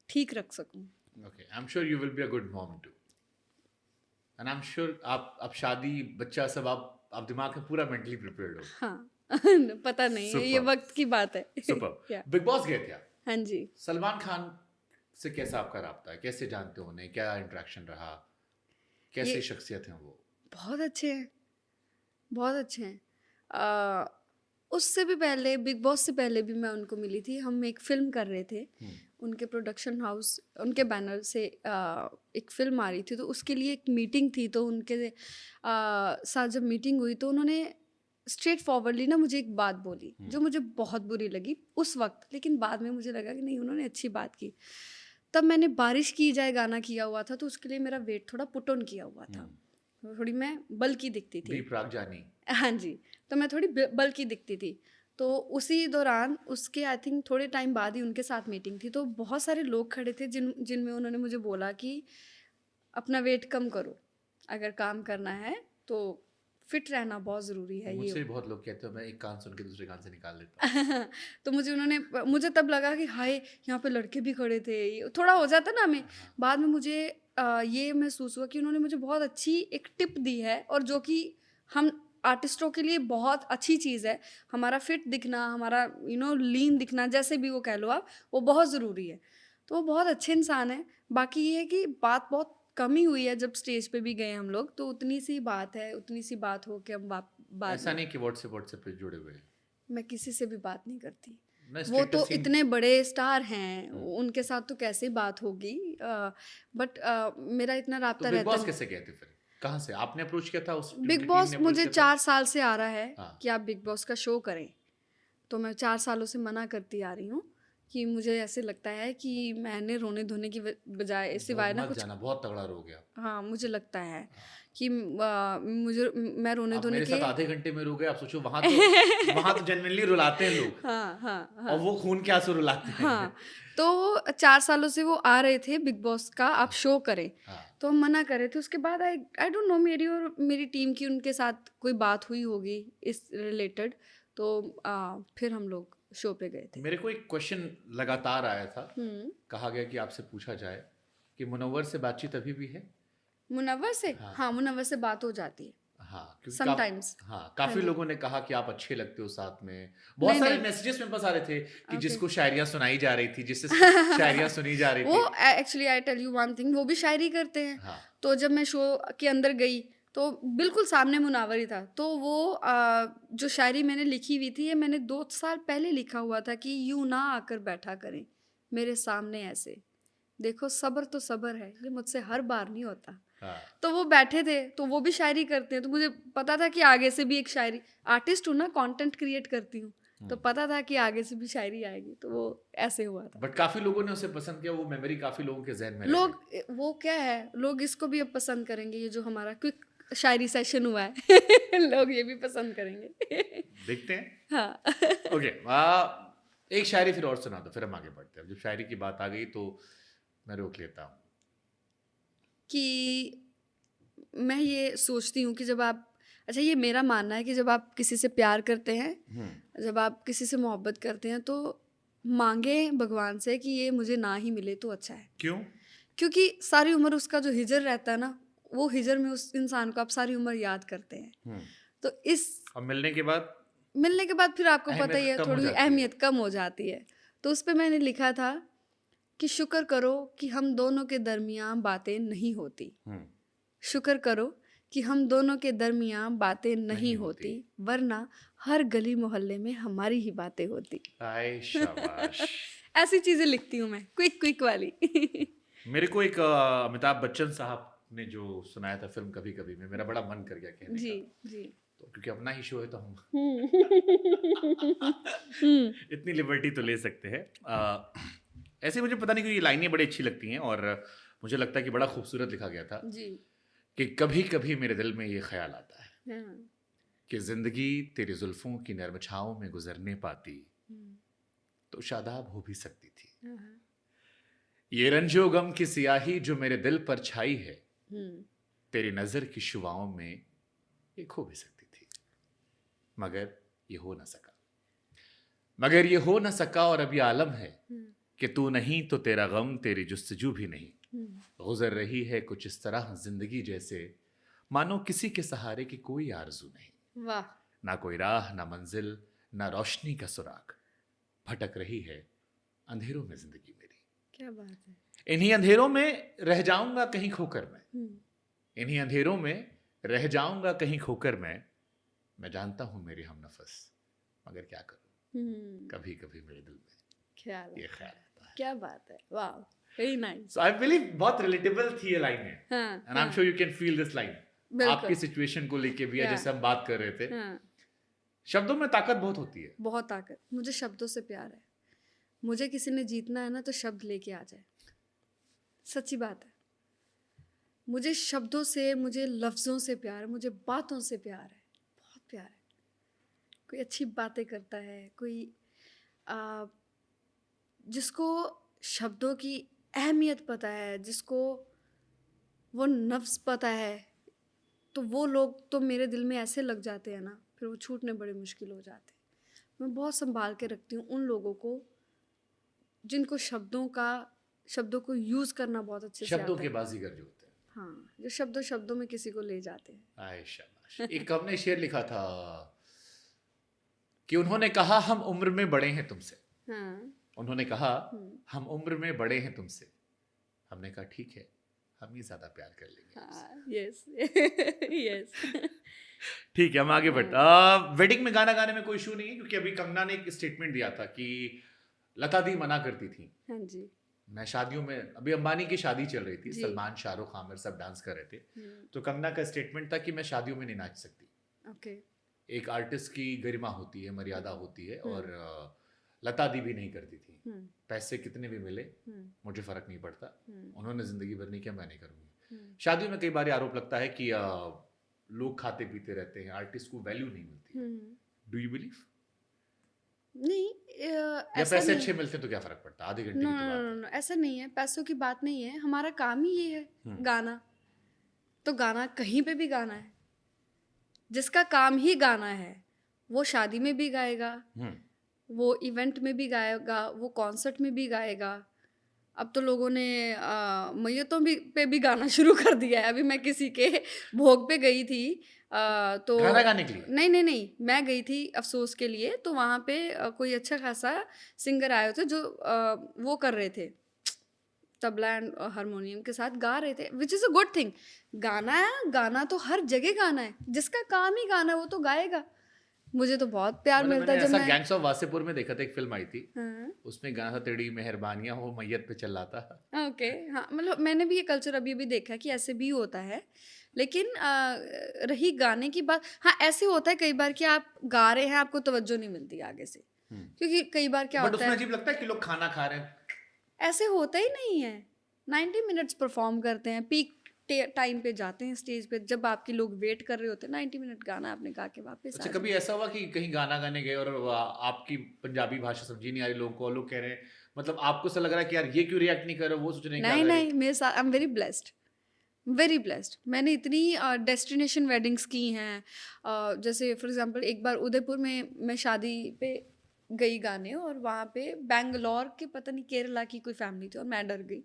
ठीक रख सकूं। Okay, I am sure you will be a good mom too, and I am sure आप शादी बच्चा सब आप दिमाग में पूरा मेंटली प्रिपेयर्ड हो। हाँ। पता नहीं है, ये Superb. वक्त की बात है। सुपर। या बिग बॉस गए थे आप, हाँ जी। सलमान खान से कैसा आपका राब्ता है? कैसे जानते हो उन्हें? क्या इंटरेक्शन रहा? कैसी ये शख्सियत है वो? बहुत अच्छे हैं, बहुत अच्छे हैं। उससे भी पहले, बिग बॉस से पहले भी मैं उनको मिली थी। हम एक फ़िल्म कर रहे थे, उनके प्रोडक्शन हाउस, उनके बैनर से एक फ़िल्म आ रही थी, तो उसके लिए एक मीटिंग थी। तो उनके साथ जब मीटिंग हुई तो उन्होंने स्ट्रेट फॉरवर्डली ना मुझे एक बात बोली जो मुझे बहुत बुरी लगी उस वक्त, लेकिन बाद में मुझे लगा कि नहीं, उन्होंने अच्छी बात की। तब मैंने बारिश की जाए गाना किया हुआ था, तो उसके लिए मेरा वेट थोड़ा पुट ऑन किया हुआ था, थोड़ी मैं बल्कि दिखती थी। दीप राग जानी। हाँ जी, तो मैं थोड़ी बल्कि दिखती थी। तो उसी दौरान उसके आई थिंक थोड़े टाइम बाद ही उनके साथ मीटिंग थी, तो बहुत सारे लोग खड़े थे जिनमें उन्होंने मुझे बोला कि अपना वेट कम करो, अगर काम करना है तो फिट रहना बहुत ज़रूरी है। मुझसे ये भी बहुत लोग कहते हैं, मैं एक कान सुन के दूसरे कान से निकाल लेता हूँ। तो मुझे तब लगा कि हाय, यहाँ पे लड़के भी खड़े थे। ये थोड़ा हो जाता ना हमें। बाद में मुझे ये महसूस हुआ कि उन्होंने मुझे बहुत अच्छी एक टिप दी है, और जो कि हम आर्टिस्टों के लिए बहुत अच्छी चीज़ है। हमारा फिट दिखना, हमारा लीन दिखना, जैसे भी वो कह लो आप, वो बहुत ज़रूरी है। तो वो बहुत अच्छे इंसान है। बाकी ये है कि बात बहुत कम ही हुई है। जब स्टेज पे भी गए हम लोग तो उतनी सी बात है, उतनी सी बात हो कि हम बाद ऐसा में, नहीं कि व्हाट्सएप पे जुड़े हुए हैं। मैं किसी से भी बात नहीं करती। मैं वो तो स्टेटस सीन इतने बड़े स्टार हैं, उनके साथ तो कैसे बात होगी। बट मेरा इतना तो राब्ता बिग रहता बॉस नहीं। कैसे गए थे फिर? कहाँ से आपने अप्रोच किया था? उस बिग टीम बॉस ने मुझे अप्रोच किया 4 साल से आ रहा है था? हाँ। कि आप बिग बॉस का शो करें, तो मैं 4 सालों से मना करती आ रही हूँ कि मुझे ऐसे लगता है कि मैंने रोने धोने की बजाय सिवाय ना मत कुछ, जाना, बहुत तगड़ा रो गया। हाँ, मुझे लगता है कि मैं रोने आप धोने मेरे के साथ आधे घंटे में रो गए। आप सोचो, वहां तो जेन्युइनली रुलाते हैं लोग, हाँ हाँ हाँ और वो खून के आंसू रुलाते हैं। हाँ। तो 4 सालों से वो आ रहे थे बिग बॉस का, आप शो करें। हाँ। तो हम मना कर रहे थे। उसके बाद आई डोंट नो, मेरी और मेरी टीम की उनके साथ कोई बात हुई होगी इस रिलेटेड, तो फिर हम लोग शो पे गए थे। मेरे को एक क्वेश्चन लगातार आया था, हम्म। कहा गया कि आपसे पूछा जाए कि मुनव्वर से बातचीत अभी भी है? मुनव्वर से, हाँ। हाँ, मुनव्वर से बात हो जाती है हाँ, क्योंकि समटाइम्स। हाँ, हाँ काफी जी। लोगों ने कहा कि आप अच्छे लगते हो साथ में। बहुत नहीं सारे नहीं, मैसेजेस मेरे पास आ रहे थे कि ओके। जिसको शायरियां सुनाई जा रही थी, जिससे शायरियां सुनी जा रही वो थी। Actually I tell you one thing, वो भी शायरी करते हैं। हाँ। तो जब मैं शो के अंदर गई तो बिल्कुल सामने मुनावर ही था। तो वो जो शायरी मैंने लिखी हुई थी, ये मैंने 2 साल पहले लिखा हुआ था कि यूं ना आकर बैठा करें मेरे सामने ऐसे, देखो सब्र तो सब्र है, ये मुझसे हर बार नहीं होता। हाँ। तो वो बैठे थे, तो वो भी शायरी करते हैं, तो मुझे पता था कि आगे से भी एक शायरी, आर्टिस्ट हूँ ना, कंटेंट क्रिएट करती हूँ, तो पता था कि आगे से भी शायरी आएगी। तो वो ऐसे हुआ था। बट काफी लोगों ने उसे पसंद किया, वो मेमोरी काफी लोगों के जहन में रह लोग, गई। वो क्या है, लोग इसको भी अब पसंद करेंगे, ये जो हमारा क्विक शायरी सेशन हुआ है। लोग ये भी पसंद करेंगे। देखते हैं। हाँ। ओके, एक शायरी फिर और सुना दो, फिर हम आगे बढ़ते हैं। जब शायरी की बात आ गई तो मैं रोक लेता हूँ। कि मैं ये सोचती हूँ कि जब आप, अच्छा, ये मेरा मानना है कि जब आप किसी से प्यार करते हैं, जब आप किसी से मोहब्बत करते हैं, तो मांगे भगवान से कि ये मुझे ना ही मिले तो अच्छा है। क्यों? क्योंकि सारी उम्र उसका जो हिजर रहता है ना, वो हिजर में उस इंसान को आप सारी उम्र याद करते हैं। तो इस और मिलने के बाद मिलने के बाद फिर आपको पता ही है, अहमियत कम हो थोड़ी जाती है। अहमियत कम हो जाती है। तो उस पे मैंने लिखा था कि शुक्र करो कि हम दोनों के दरमियान बातें नहीं होती, हम्म, शुक्र करो कि हम दोनों के दरमियान बातें नहीं नहीं होती, होती। वरना हर गली मोहल्ले में हमारी ही बातें होती। आय शाबाश। ऐसी चीजें लिखती हूँ मैं, क्विक क्विक वाली। मेरे को एक अमिताभ बच्चन साहब ने जो सुनाया था फिल्म कभी कभी में, मेरा बड़ा मन कर गया कहने जी का। जी। तो क्योंकि अपना ही शो है तो हम हम्म इतनी लिबर्टी तो ले सकते हैं। ऐसे मुझे पता नहीं क्यों ये लाइनें बड़ी अच्छी लगती हैं, और मुझे लगता है कि बड़ा खूबसूरत लिखा गया था जी। कि कभी कभी मेरे दिल में ये ख्याल आता है हाँ, कि जिंदगी तेरी जुल्फों की नर्म छाओं में गुजरने पाती हम्म, तो शादाब हो भी सकती थी। हाँ, ये रंजो गम की सियाही जो मेरे दिल पर छाई है, हम्म, तेरी नजर की शुआओं में ये खो भी सकती थी, मगर ये हो न सका। मगर ये हो न सका और अब ये आलम है हम्म, कि तू नहीं तो तेरा गम, तेरी जुस्तजू भी नहीं। हम्म, गुजर रही है कुछ इस तरह जिंदगी जैसे मानो किसी के सहारे की कोई आरजू नहीं। वाह, ना कोई राह, ना मंजिल, ना रोशनी का सुराग, भटक रही है अंधेरों में जिंदगी मेरी। क्या बात है। इन्हीं अंधेरों में रह जाऊंगा कहीं खोकर मैं, हम्म, इन्हीं अंधेरों में रह जाऊंगा कहीं खोकर मैं जानता हूं मेरे हम नफस, मगर क्या करूं, कभी कभी मेरे दिल में ख्याल ये आता ख्याल है। आता है। क्या बात है, वाह, very nice. So I believe बहुत रिलेटेबल थी ये लाइनें, हाँ एंड आई एम हाँ, sure you can feel this line. बिल्कुल। आपकी सिचुएशन को लेके भी है, Yeah. जैसे हम बात कर रहे थे, हाँ, शब्दों में ताकत बहुत होती है। बहुत ताकत। मुझे शब्दों से प्यार है। मुझे किसी ने जीतना है ना तो शब्द लेके आ जाए, सच्ची बात है। मुझे शब्दों से, मुझे लफ्ज़ों से प्यार है, मुझे बातों से प्यार है, बहुत प्यार है। कोई अच्छी बातें करता है, कोई आ, जिसको शब्दों की अहमियत पता है, जिसको वो नफ्स पता है, तो वो लोग तो मेरे दिल में ऐसे लग जाते हैं ना, फिर वो छूटने बड़े मुश्किल हो जाते हैं। मैं बहुत संभाल के रखती हूँ उन लोगों को जिनको शब्दों को यूज़ करना बहुत अच्छे से शब्दों आता के है। बाजीगर जो होते हैं। हाँ, जो शब्दों में किसी को ले जाते हैं। आय शाबाश। एक हमने शेर लिखा था कि उन्होंने कहा हम उम्र में बड़े हैं तुमसे, हाँ, उन्होंने कहा हम उम्र में बड़े हैं तुमसे, हमने कहा ठीक है, हम ही ज्यादा प्यार कर लेंगे आपसे। हाँ, यस, यस। ठीक है, हम आगे बढ़ते। वेडिंग में गाना गाने में कोई इशू नहीं है, क्योंकि अभी कंगना ने एक स्टेटमेंट दिया था कि लता दी मना करती थी। हाँ जी। मैं शादियों में, अभी अंबानी की शादी चल रही थी, जी। सलमान, शाहरुख, आमिर सब डांस कर रहे थे, तो कंगना का स्टेटमेंट था कि मैं शादियों में नहीं नाच सकती। ओके। एक आर्टिस्ट की गरिमा होती है, मर्यादा होती है, और लता दी भी नहीं करती थी। पैसे कितने भी मिले मुझे फर्क नहीं पड़ता, उन्होंने जिंदगी भर नहीं किया, मैं नहीं करूंगी। शादियों में कई बार आरोप लगता है कि लोग खाते पीते रहते हैं, आर्टिस्ट को वैल्यू नहीं मिलती। Do you believe? नहीं, या ऐसा पैसे नहीं अच्छे है। मिलते हैं तो क्या फर्क पड़ता है, आधे घंटे नो की तो नो बात नो है। नो, ऐसा नहीं है। पैसों की बात नहीं है, हमारा काम ही ये है, गाना। तो गाना कहीं पे भी गाना है। जिसका काम ही गाना है वो शादी में भी गाएगा, वो इवेंट में भी गाएगा, वो कॉन्सर्ट में भी गाएगा। अब तो लोगों ने मैयतों पे भी गाना शुरू कर दिया है। अभी मैं किसी के भोग पे गई थी, तो गाना गाने के लिए? नहीं, मैं गई थी अफसोस के लिए। तो वहाँ पे कोई अच्छा खासा सिंगर आए थे जो वो कर रहे थे, तबला एंड हारमोनियम के साथ गा रहे थे, which is a good thing. गाना है, गाना तो हर जगह गाना है, जिसका काम ही गाना है वो तो गाएगा। मुझे तो बहुत प्यार मिलता है मैंने जब ऐसा मैं गैंग्स ऑफ वासेपुर में देखा था, एक फिल्म आई थी, हाँ, उसमें गाना था तेरी मेहरबानियां, वो मैयत पे चल रहा था। ओके। हाँ, मतलब मैंने भी ये कल्चर अभी भी देखा है कि ऐसे भी होता है। लेकिन रही गाने की बात, हाँ ऐसे होता है कई बार कि आप गा रहे हैं, आपको तवज्जो नहीं मिलती आगे से, क्योंकि कई बार क्या बट होता उसमें है, अजीब लगता है कि लोग खाना खा रहे हैं। ऐसे होता ही नहीं है। 90 मिनट्स परफॉर्म करते हैं, पीक टाइम पे जाते हैं स्टेज पे, जब आपके लोग वेट कर रहे होते हैं, 90 मिनट गाना आपने गा के वापस आ अच्छा, जाना। कभी ऐसा हुआ कि कहीं गाना गाने गए और आपकी पंजाबी भाषा समझी नहीं आ रही लोगों को, और लोग कह रहे हैं, मतलब आपको ऐसा लग रहा है कि यार ये क्यों रिएक्ट नहीं कर रहे, वो सोच रहे हैं क्या नहीं, करे। मेरे साथ आई एम वेरी ब्लेस्ड। मैंने इतनी डेस्टिनेशन वेडिंग्स की हैं। जैसे फॉर एग्जांपल एक बार उदयपुर में मैं शादी पे गई गाने, और वहाँ पे बैंगलोर के पता नहीं केरला की कोई फैमिली थी, और मैं डर गई।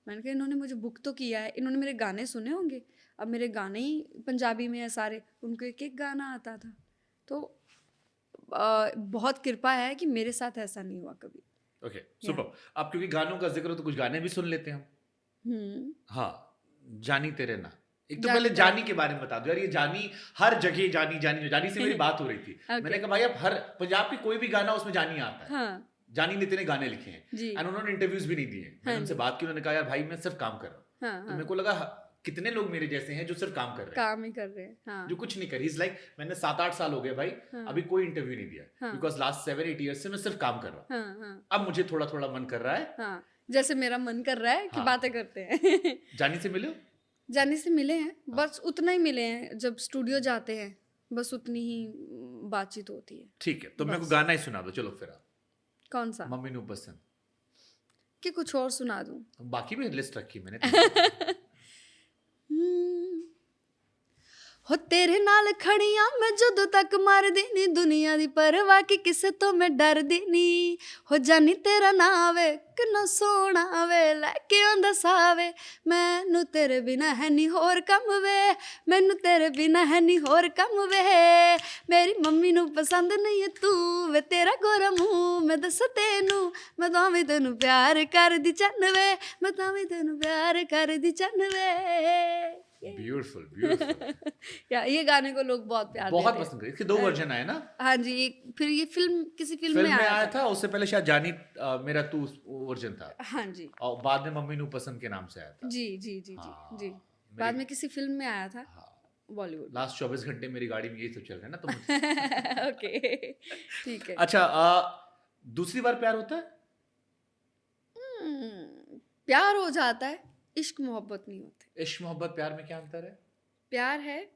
मैंने कहा इन्होंने मुझे बुक तो किया है, इन्होंने मेरे गाने सुने होंगे, अब मेरे गाने ही पंजाबी में है सारे, उनको एक एक गाना आता था। तो बहुत कृपा है कि मेरे साथ ऐसा नहीं हुआ कभी। Okay, super. अब क्योंकि गानों का जिक्र हो तो कुछ गाने भी सुन लेते हैं हम। हाँ, जानी तेरे ना। एक तो पहले जानी के बारे में बता दो यार, ये जानी हर जगह जानी जानी जानी से मेरी बात हो रही थी। मैंने कहा भाई अब हर पंजाब की कोई भी गाना उसमें जानी आता है। हाँ। जानी ने इतने गाने लिखे हैं एंड उन्होंने इंटरव्यूज भी नहीं दिए। मैंने उनसे बात की, उन्होंने कहा यार भाई मैं सिर्फ काम कर रहा हूँ। तो मेरे को लगा कितने लोग मेरे जैसे हैं जो सिर्फ काम कर रहे हैं, काम ही कर रहे हैं, हाँ। जो कुछ नहीं कर रही। इज लाइक मैंने 7-8 साल हो गए भाई, अभी कोई इंटरव्यू नहीं दिया, बिकॉज लास्ट 7-8 ईयर्स से मैं सिर्फ काम कर रहा हूँ। अब मुझे थोड़ा थोड़ा मन कर रहा है, जैसे मेरा मन कर रहा है कि बातें करते हैं। जानी से मिलो? जानी से मिले हैं, बस उतना ही मिले हैं, जब स्टूडियो जाते हैं बस उतनी ही बातचीत होती है। ठीक है, तो मेरे को गाना ही सुना दो चलो फिर। कौन सा? मम्मी नू पसंद कि कुछ और सुना दूं? बाकी भी लिस्ट रखी मैंने। हो तेरे नाल खड़ियां मैं जदों तक मरदी नी, दुनिया दी परवाह की किसे तो मैं डरदी नी। हो जानी तेरा नाम वे किन्ना सोहना वे, लैके आंदा सावे, मैनू तेरे बिना है नी होर कम वे, मैनू तेरे बिना है नी होर कम वे। मेरी मम्मी नू पसंद नहीं है तू वे, तेरा गोरा मुंह मैं दस तेनू, मैं तां वी तेनू प्यार कर दी चन वे, मैं तां वी तेनू प्यार कर दी चन वे। Beautiful beautiful. या ये गाने को लोग बहुत प्यार बहुत देते हैं। पसंद करते हैं। इसके 2 वर्जन आए ना? हाँ जी, फिर ये फिल्म किसी फिल्म में आया था, उससे पहले शायद जानी मेरा तू वर्जन था। हाँ जी, और बाद में मम्मी नू पसंद के नाम से आया था। जी जी जी जी जी, बाद में किसी फिल्म में आया था बॉलीवुड। लास्ट 24 घंटे मेरी गाड़ी में यही सब चल रहा है ना, तो ओके ठीक है। अच्छा, दूसरी बार प्यार होता है? प्यार हो जाता है, इश्क मोहब्बत नहीं होते। इश्क मोहब्बत प्यार में क्या अंतर है? प्यार है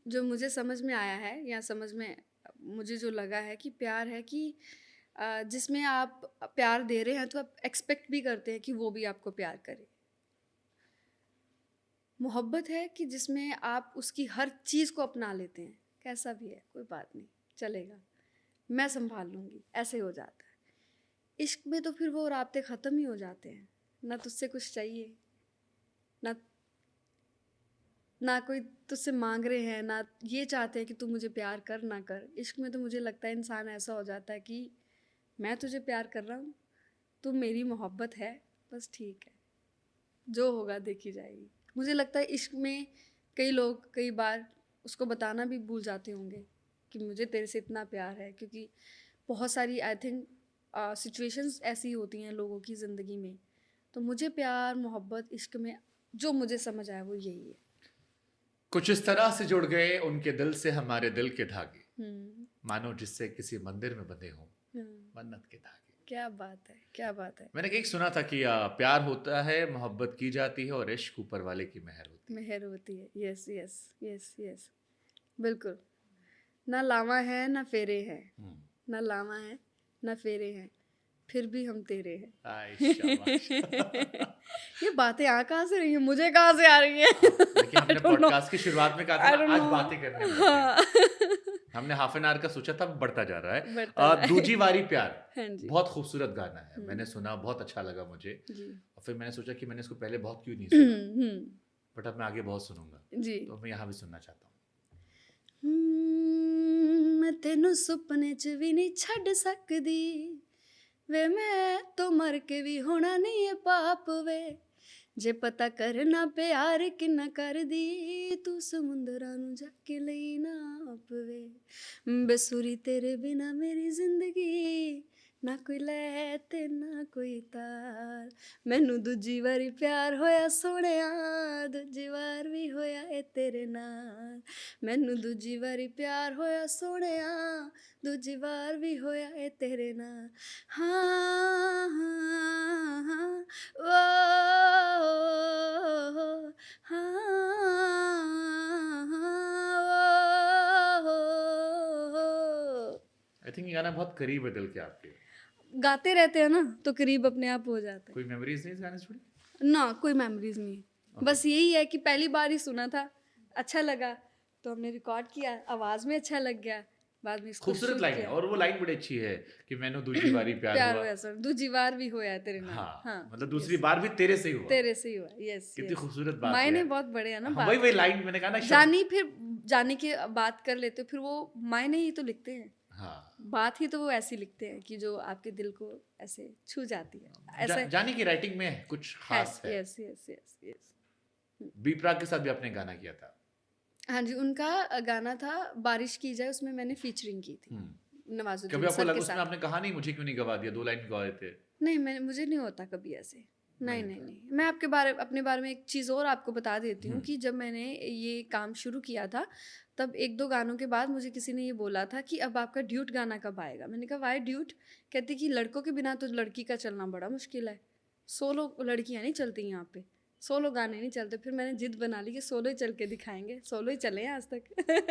जो मुझे समझ में आया है, या समझ में मुझे जो लगा है कि प्यार है कि जिसमें आप प्यार दे रहे हैं तो आप एक्सपेक्ट भी करते हैं कि वो भी आपको प्यार करे। मोहब्बत है कि जिसमें आप उसकी हर चीज़ को अपना लेते हैं, कैसा भी है कोई बात नहीं चलेगा, मैं संभाल लूँगी, ऐसे हो जाता है। इश्क में तो फिर वो राब्ते ख़त्म ही हो जाते हैं, ना तुझसे कुछ चाहिए, ना कोई तुझसे मांग रहे हैं, ना ये चाहते हैं कि तू मुझे प्यार कर ना कर। इश्क में तो मुझे लगता है इंसान ऐसा हो जाता है कि मैं तुझे प्यार कर रहा हूँ, तू मेरी मोहब्बत है, बस ठीक है, जो होगा देखी जाएगी। मुझे लगता है इश्क में कई लोग कई बार उसको बताना भी भूल जाते होंगे कि मुझे तेरे से इतना प्यार है, क्योंकि बहुत सारी आई थिंक सिचुएशंस ऐसी होती हैं लोगों की ज़िंदगी में। तो मुझे प्यार मोहब्बत इश्क में जो मुझे समझ आया वो यही है। कुछ इस तरह से जुड़ गए उनके दिल से हमारे दिल के धागे, मानो जिससे किसी मंदिर में बंधे हों मन्नत के धागे। क्या बात है, क्या बात है। मैंने एक सुना था कि प्यार होता है, मोहब्बत की जाती है और इश्क ऊपर वाले की मेहर होती है। यस यस यस यस, बिल्कुल। ना लावा है ना फेरे हैं, ना लावा है ना फेरे हैं, फिर भी हम तेरे हैं। ये बातें आ कहाँ से रही हैं, मुझे कहाँ से आ रही हैं? लेकिन हमने पॉडकास्ट की शुरुआत में कहा था आज बातें करने हैं। हाँ। हमने हाफ एन आवर का सोचा था, बढ़ता जा रहा है। दूजी वारी प्यार, बहुत खूबसूरत गाना है, मैंने सुना, बहुत अच्छा लगा मुझे। और फिर मैंने सोचा कि मैंने इसको पहले बहुत क्यों नहीं सुना, बट अब मैं आगे बहुत सुनूंगा, तो मैं यहाँ भी सुनना चाहता हूँ। मैं तेनू सुपने च भी नहीं छड़ सकदी वे, मैं तो मर के भी होना नहीं है पाप वे, जे पता करना प्यार किन्ना कर दी, तू समुंदरां नू जाके लई नाप वे, बेसुरी तेरे बिना मेरी जिंदगी, ना कोई लै ते ना कोई ताल, मैनू दूजी वारी प्यार होया सोहणिया, दूजी वार भी होया ए तेरे नाल, मैनू दूजी वारी प्यार होया सोहणिया, दूजी बार भी होया ए तेरे नाल। हाँ हाँ हाँ ओ हाँ आई थिंक ये गाना बहुत करीब है दिल के आपके। गाते रहते हैं ना तो करीब अपने आप हो जाता है। कोई मेमोरीज नहीं इस गाने से जुड़ी? ना, कोई मेमोरीज नहीं। बस यही है कि पहली बार ही सुना था, अच्छा लगा तो हमने रिकॉर्ड किया, आवाज़ में अच्छा लग गया, बाद में इसको खूबसूरत शूट लाइन है किया। और वो लाइन बड़ी अच्छी है कि मैंने दूजी बारी प्यार प्यार हुआ। हुआ सर, दूजी बार भी होया है तेरे नाल। हाँ, हाँ, मतलब दूसरी यस, बार भी तेरे से ही हुआ। तेरे से ही हुआ। यस कितनी यस, खूबसूरत बात है मायने यार। बहुत बड़े हैं ना हाँ, बात वही के। लाइन मैंने कहा ना शब्द। जानी फिर जानी के बात कर लेते हो, फिर वो मायने ही तो लिखते हैं। हाँ, बात ही तो वो ऐसी लिखते हैं कि जो आपके दिल को ऐसे छू जाती है। ऐसा जानी की राइटिंग में कुछ है। खास है। Yes yes yes yes. B Praak के साथ भी आपने गाना किया था। हाँ जी, उनका गाना था बारिश की जाए, उसमें मैंने फीचरिंग की थी कभी नवाजुद्दीन आपको सर लगा के उसमें साथ। आपने कहा नहीं मुझे क्यों नहीं गवा दिया, 2 लाइन गवाए थे? नहीं, मैं मुझे नहीं होता कभी ऐसे। नहीं नहीं नहीं था। नहीं, मैं अपने बारे में एक चीज़ और आपको बता देती हूँ कि जब मैंने ये काम शुरू किया था, तब 1-2 गानों के बाद मुझे किसी ने ये बोला था कि अब आपका ड्यूट गाना कब आएगा? मैंने कहा व्हाई ड्यूट? कहती कि लड़कों के बिना तो लड़की का चलना बड़ा मुश्किल है। सोलो लड़कियाँ नहीं चलती यहाँ पे, सोलो गाने नहीं चलते। फिर मैंने जिद बना ली कि सोलो ही चल के दिखाएँगे, सोलो ही चले हैं आज तक।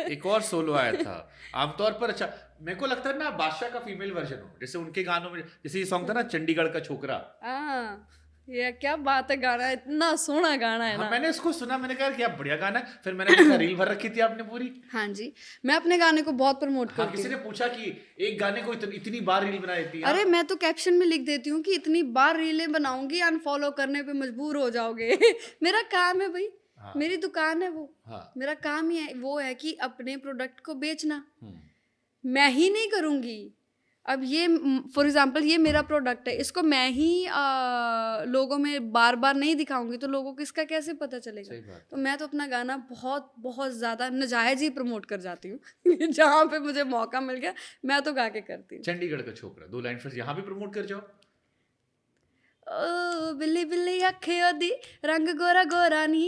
एक और सोलो आया था आमतौर पर। अच्छा, मेरे को लगता है ना बादशाह का फीमेल वर्जन हो, जैसे उनके गानों में, जैसे ये सॉन्ग था ना चंडीगढ़ का छोकरा। हाँ, ये क्या बात है, गाना इतना सोहना गाना है हाँ, ना। मैंने इसको सुना, मैंने कहा क्या बढ़िया गाना है। फिर मैंने देखा रील भर रखी थी आपने पूरी। हाँ जी, मैं अपने गाने को बहुत प्रमोट हाँ, करती किसी हूँ। ने पूछा कि एक गाने को इतनी बार रील बना देती है अरे आप। मैं तो कैप्शन में लिख देती हूँ कि इतनी बार रीलें बनाऊंगी, अनफॉलो करने पे मजबूर हो जाओगे। मेरा काम है भाई, हाँ, मेरी दुकान है वो। हाँ, मेरा काम ही है वो है कि अपने प्रोडक्ट को बेचना। हम्म, मैं ही नहीं करूँगी। अब ये फॉर एग्जांपल ये मेरा प्रोडक्ट है, इसको मैं ही लोगों में बार बार नहीं दिखाऊंगी तो लोगों को इसका कैसे पता चलेगा? सही बात तो मैं तो अपना गाना बहुत बहुत ज़्यादा नजायज़ ही प्रमोट कर जाती हूँ। जहाँ पे मुझे मौका मिल गया मैं तो गा के करती हूँ। चंडीगढ़ का छोकरा 2 लाइन फिर यहाँ भी प्रमोट कर जाओ। ओ बिल्ली बिल्ली अखे ओदी रंग गोरा गोरा नी,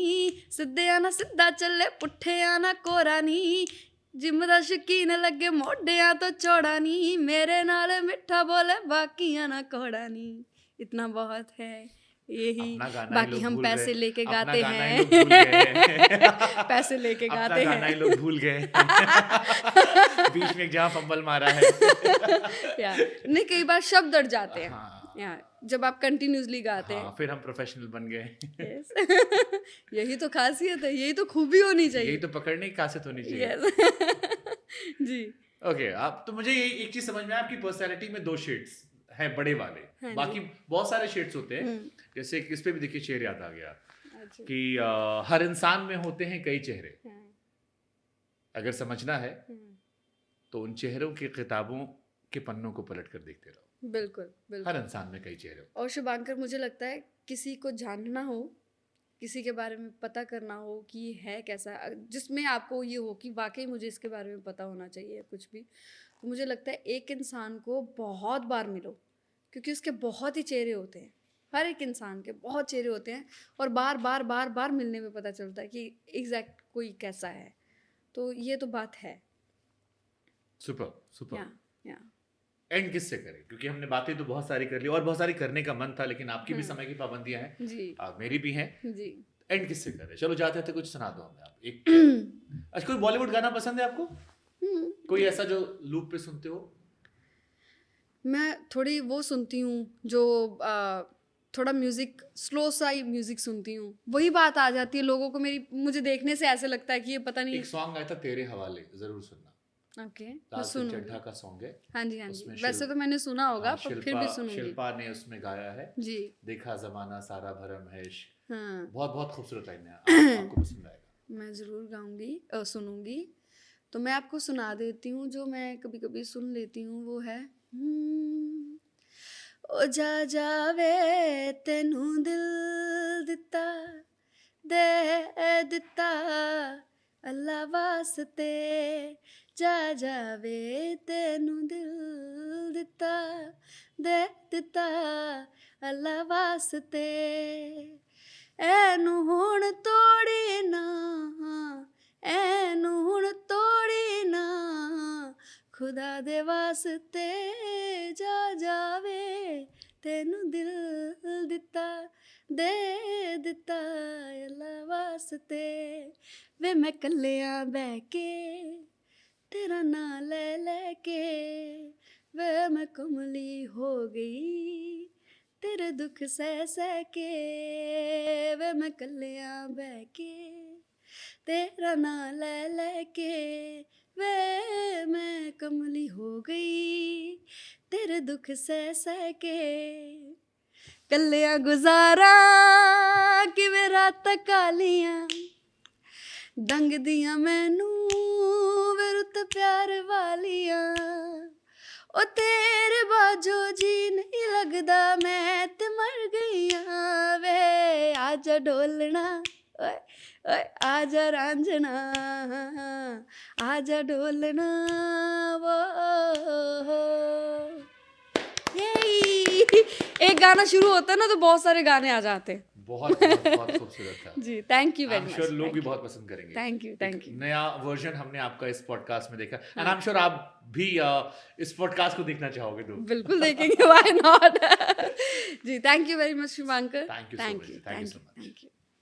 सिद्धे आना सिद्धा चले पुट्ठे आना कोरा नी, जिम दा शकीन लगे मोढियां तो चौड़ा नी, मेरे नाल मिठा बोले बाकियां ना कोड़ा नी। इतना बहुत है यही, अपना गाना ही बाकी लोग हम भूल पैसे गए। लेके अपना गाते गाना ही हैं। लोग भूल गए। पैसे लेके अपना गाते गाना ही हैं। लोग भूल गए। बीच में जहाँ फंबल मारा है। या नहीं, कई बार शब्द अड़ जाते हैं। हाँ, या जब आप कंटिन्यूसली गाते हैं। हाँ, फिर हम प्रोफेशनल बन गए। यस। यही तो खासियत है, यही तो खूबी होनी यही चाहिए। तो पकड़ने की खासियत होनी चाहिए। यस। जी। ओके, आप तो मुझे ये एक चीज समझ में आया, आपकी पर्सनैलिटी में 2 शेड्स है बड़े वाले। हाँ बाकी बहुत सारे शेड्स होते हैं। जैसे इस पे भी देखिए शेर याद आ गया अच्छा। कि हर इंसान में होते हैं कई चेहरे, हाँ, अगर समझना है हाँ, तो उन चेहरों की किताबों के पन्नों को पलट कर देखते रहो। बिल्कुल बिल्कुल। हर इंसान में कई चेहरे होते और शुभांकर, मुझे लगता है किसी को जानना हो, किसी के बारे में पता करना हो कि ये है कैसा, जिसमें आपको ये हो कि वाकई मुझे इसके बारे में पता होना चाहिए कुछ भी, तो मुझे लगता है एक इंसान को बहुत बार मिलो, क्योंकि उसके बहुत ही चेहरे होते हैं। हर एक इंसान के बहुत चेहरे होते हैं और बार बार बार बार मिलने में पता चलता है कि एग्जैक्ट कोई कैसा है। तो ये तो बात है। Super super. या एंड किससे करें, क्योंकि हमने बातें तो बहुत सारी कर ली और बहुत सारी करने का मन था, लेकिन आपकी भी समय की पाबंदियां हैं, जी मेरी भी हैं। जी। एंड किससे करें? चलो जाते थे, कुछ सुना दो हमें आप एक। अच्छा, कोई बॉलीवुड गाना पसंद है आपको? कोई ऐसा जो लूप पे सुनते हो? मैं थोड़ी वो सुनती हूँ जो थोड़ा म्यूज़िक, स्लो सा ही म्यूज़िक सुनती हूँ। वही बात आ जाती है लोगों को, मुझे देखने से ऐसे लगता है कि ये पता नहीं। एक सॉन्ग आया था तेरे हवाले, जरूर सुनना। ओके, मैं लाल सिंह सुनूंगी। चड्ढा का सॉन्ग है। हाँ जी हाँ उसमें जी, वैसे तो मैंने सुना होगा पर फिर भी सुनूंगी। शिल्पा ने उसमें गाया है। जी देखा जमाना सारा भरम है इश्क। हाँ, बहुत बहुत खूबसूरत लाइन है, आपको पसंद आएगा। मैं ज़रूर गाऊंगी और सुनूंगी। तो मैं आपको सुना देती हूँ जो मैं कभी कभी सुन लेती हूँ, वो है ओ जा जावे तेनू दिल दिता दे दिता अल्लाह वास्ते, जा जावे तेनू दिल दिता दे दिता अल्लाह वास्ते, एनू हुण तोड़ी ना, एनू हुण तोड़ी ना, खुदा दे वास्ते, जा जावे तेनू दिल दिता दे दिता अल्लाह वास्ते, वे मैं कल्लियां बह के तेरा नां ले लेके, वे मैं कमली हो गई तेरे दुख सह सह के, वे मैं कल्लियां बह के तेरा नां ले लेके, वे मैं कमली हो गई तेरे दुख सह सह के कल्लियां गुजारा किवें रातां कालियां दंग दियां मैनू वे रुत प्यार वालियां ओ तेरे बाजो जी नहीं लगदा मैं ते मर गईयां वे आजा डोलना ओए ओए आजा रांझना आजा डोलना वो यही एक गाना शुरू होता है ना तो बहुत सारे गाने आ जाते हैं बहुत बहुत बहुत खूबसूरत था जी thank you I very am much sure लोग भी बहुत पसंद करेंगे थैंक यू नया वर्जन हमने आपका इस पॉडकास्ट में देखा एंड आई एम श्योर आप भी इस पॉडकास्ट को देखना चाहोगे तो बिल्कुल देखेंगे व्हाई नॉट जी thank you very much Shubhankar Thank you so much. Thank you so much. Thank you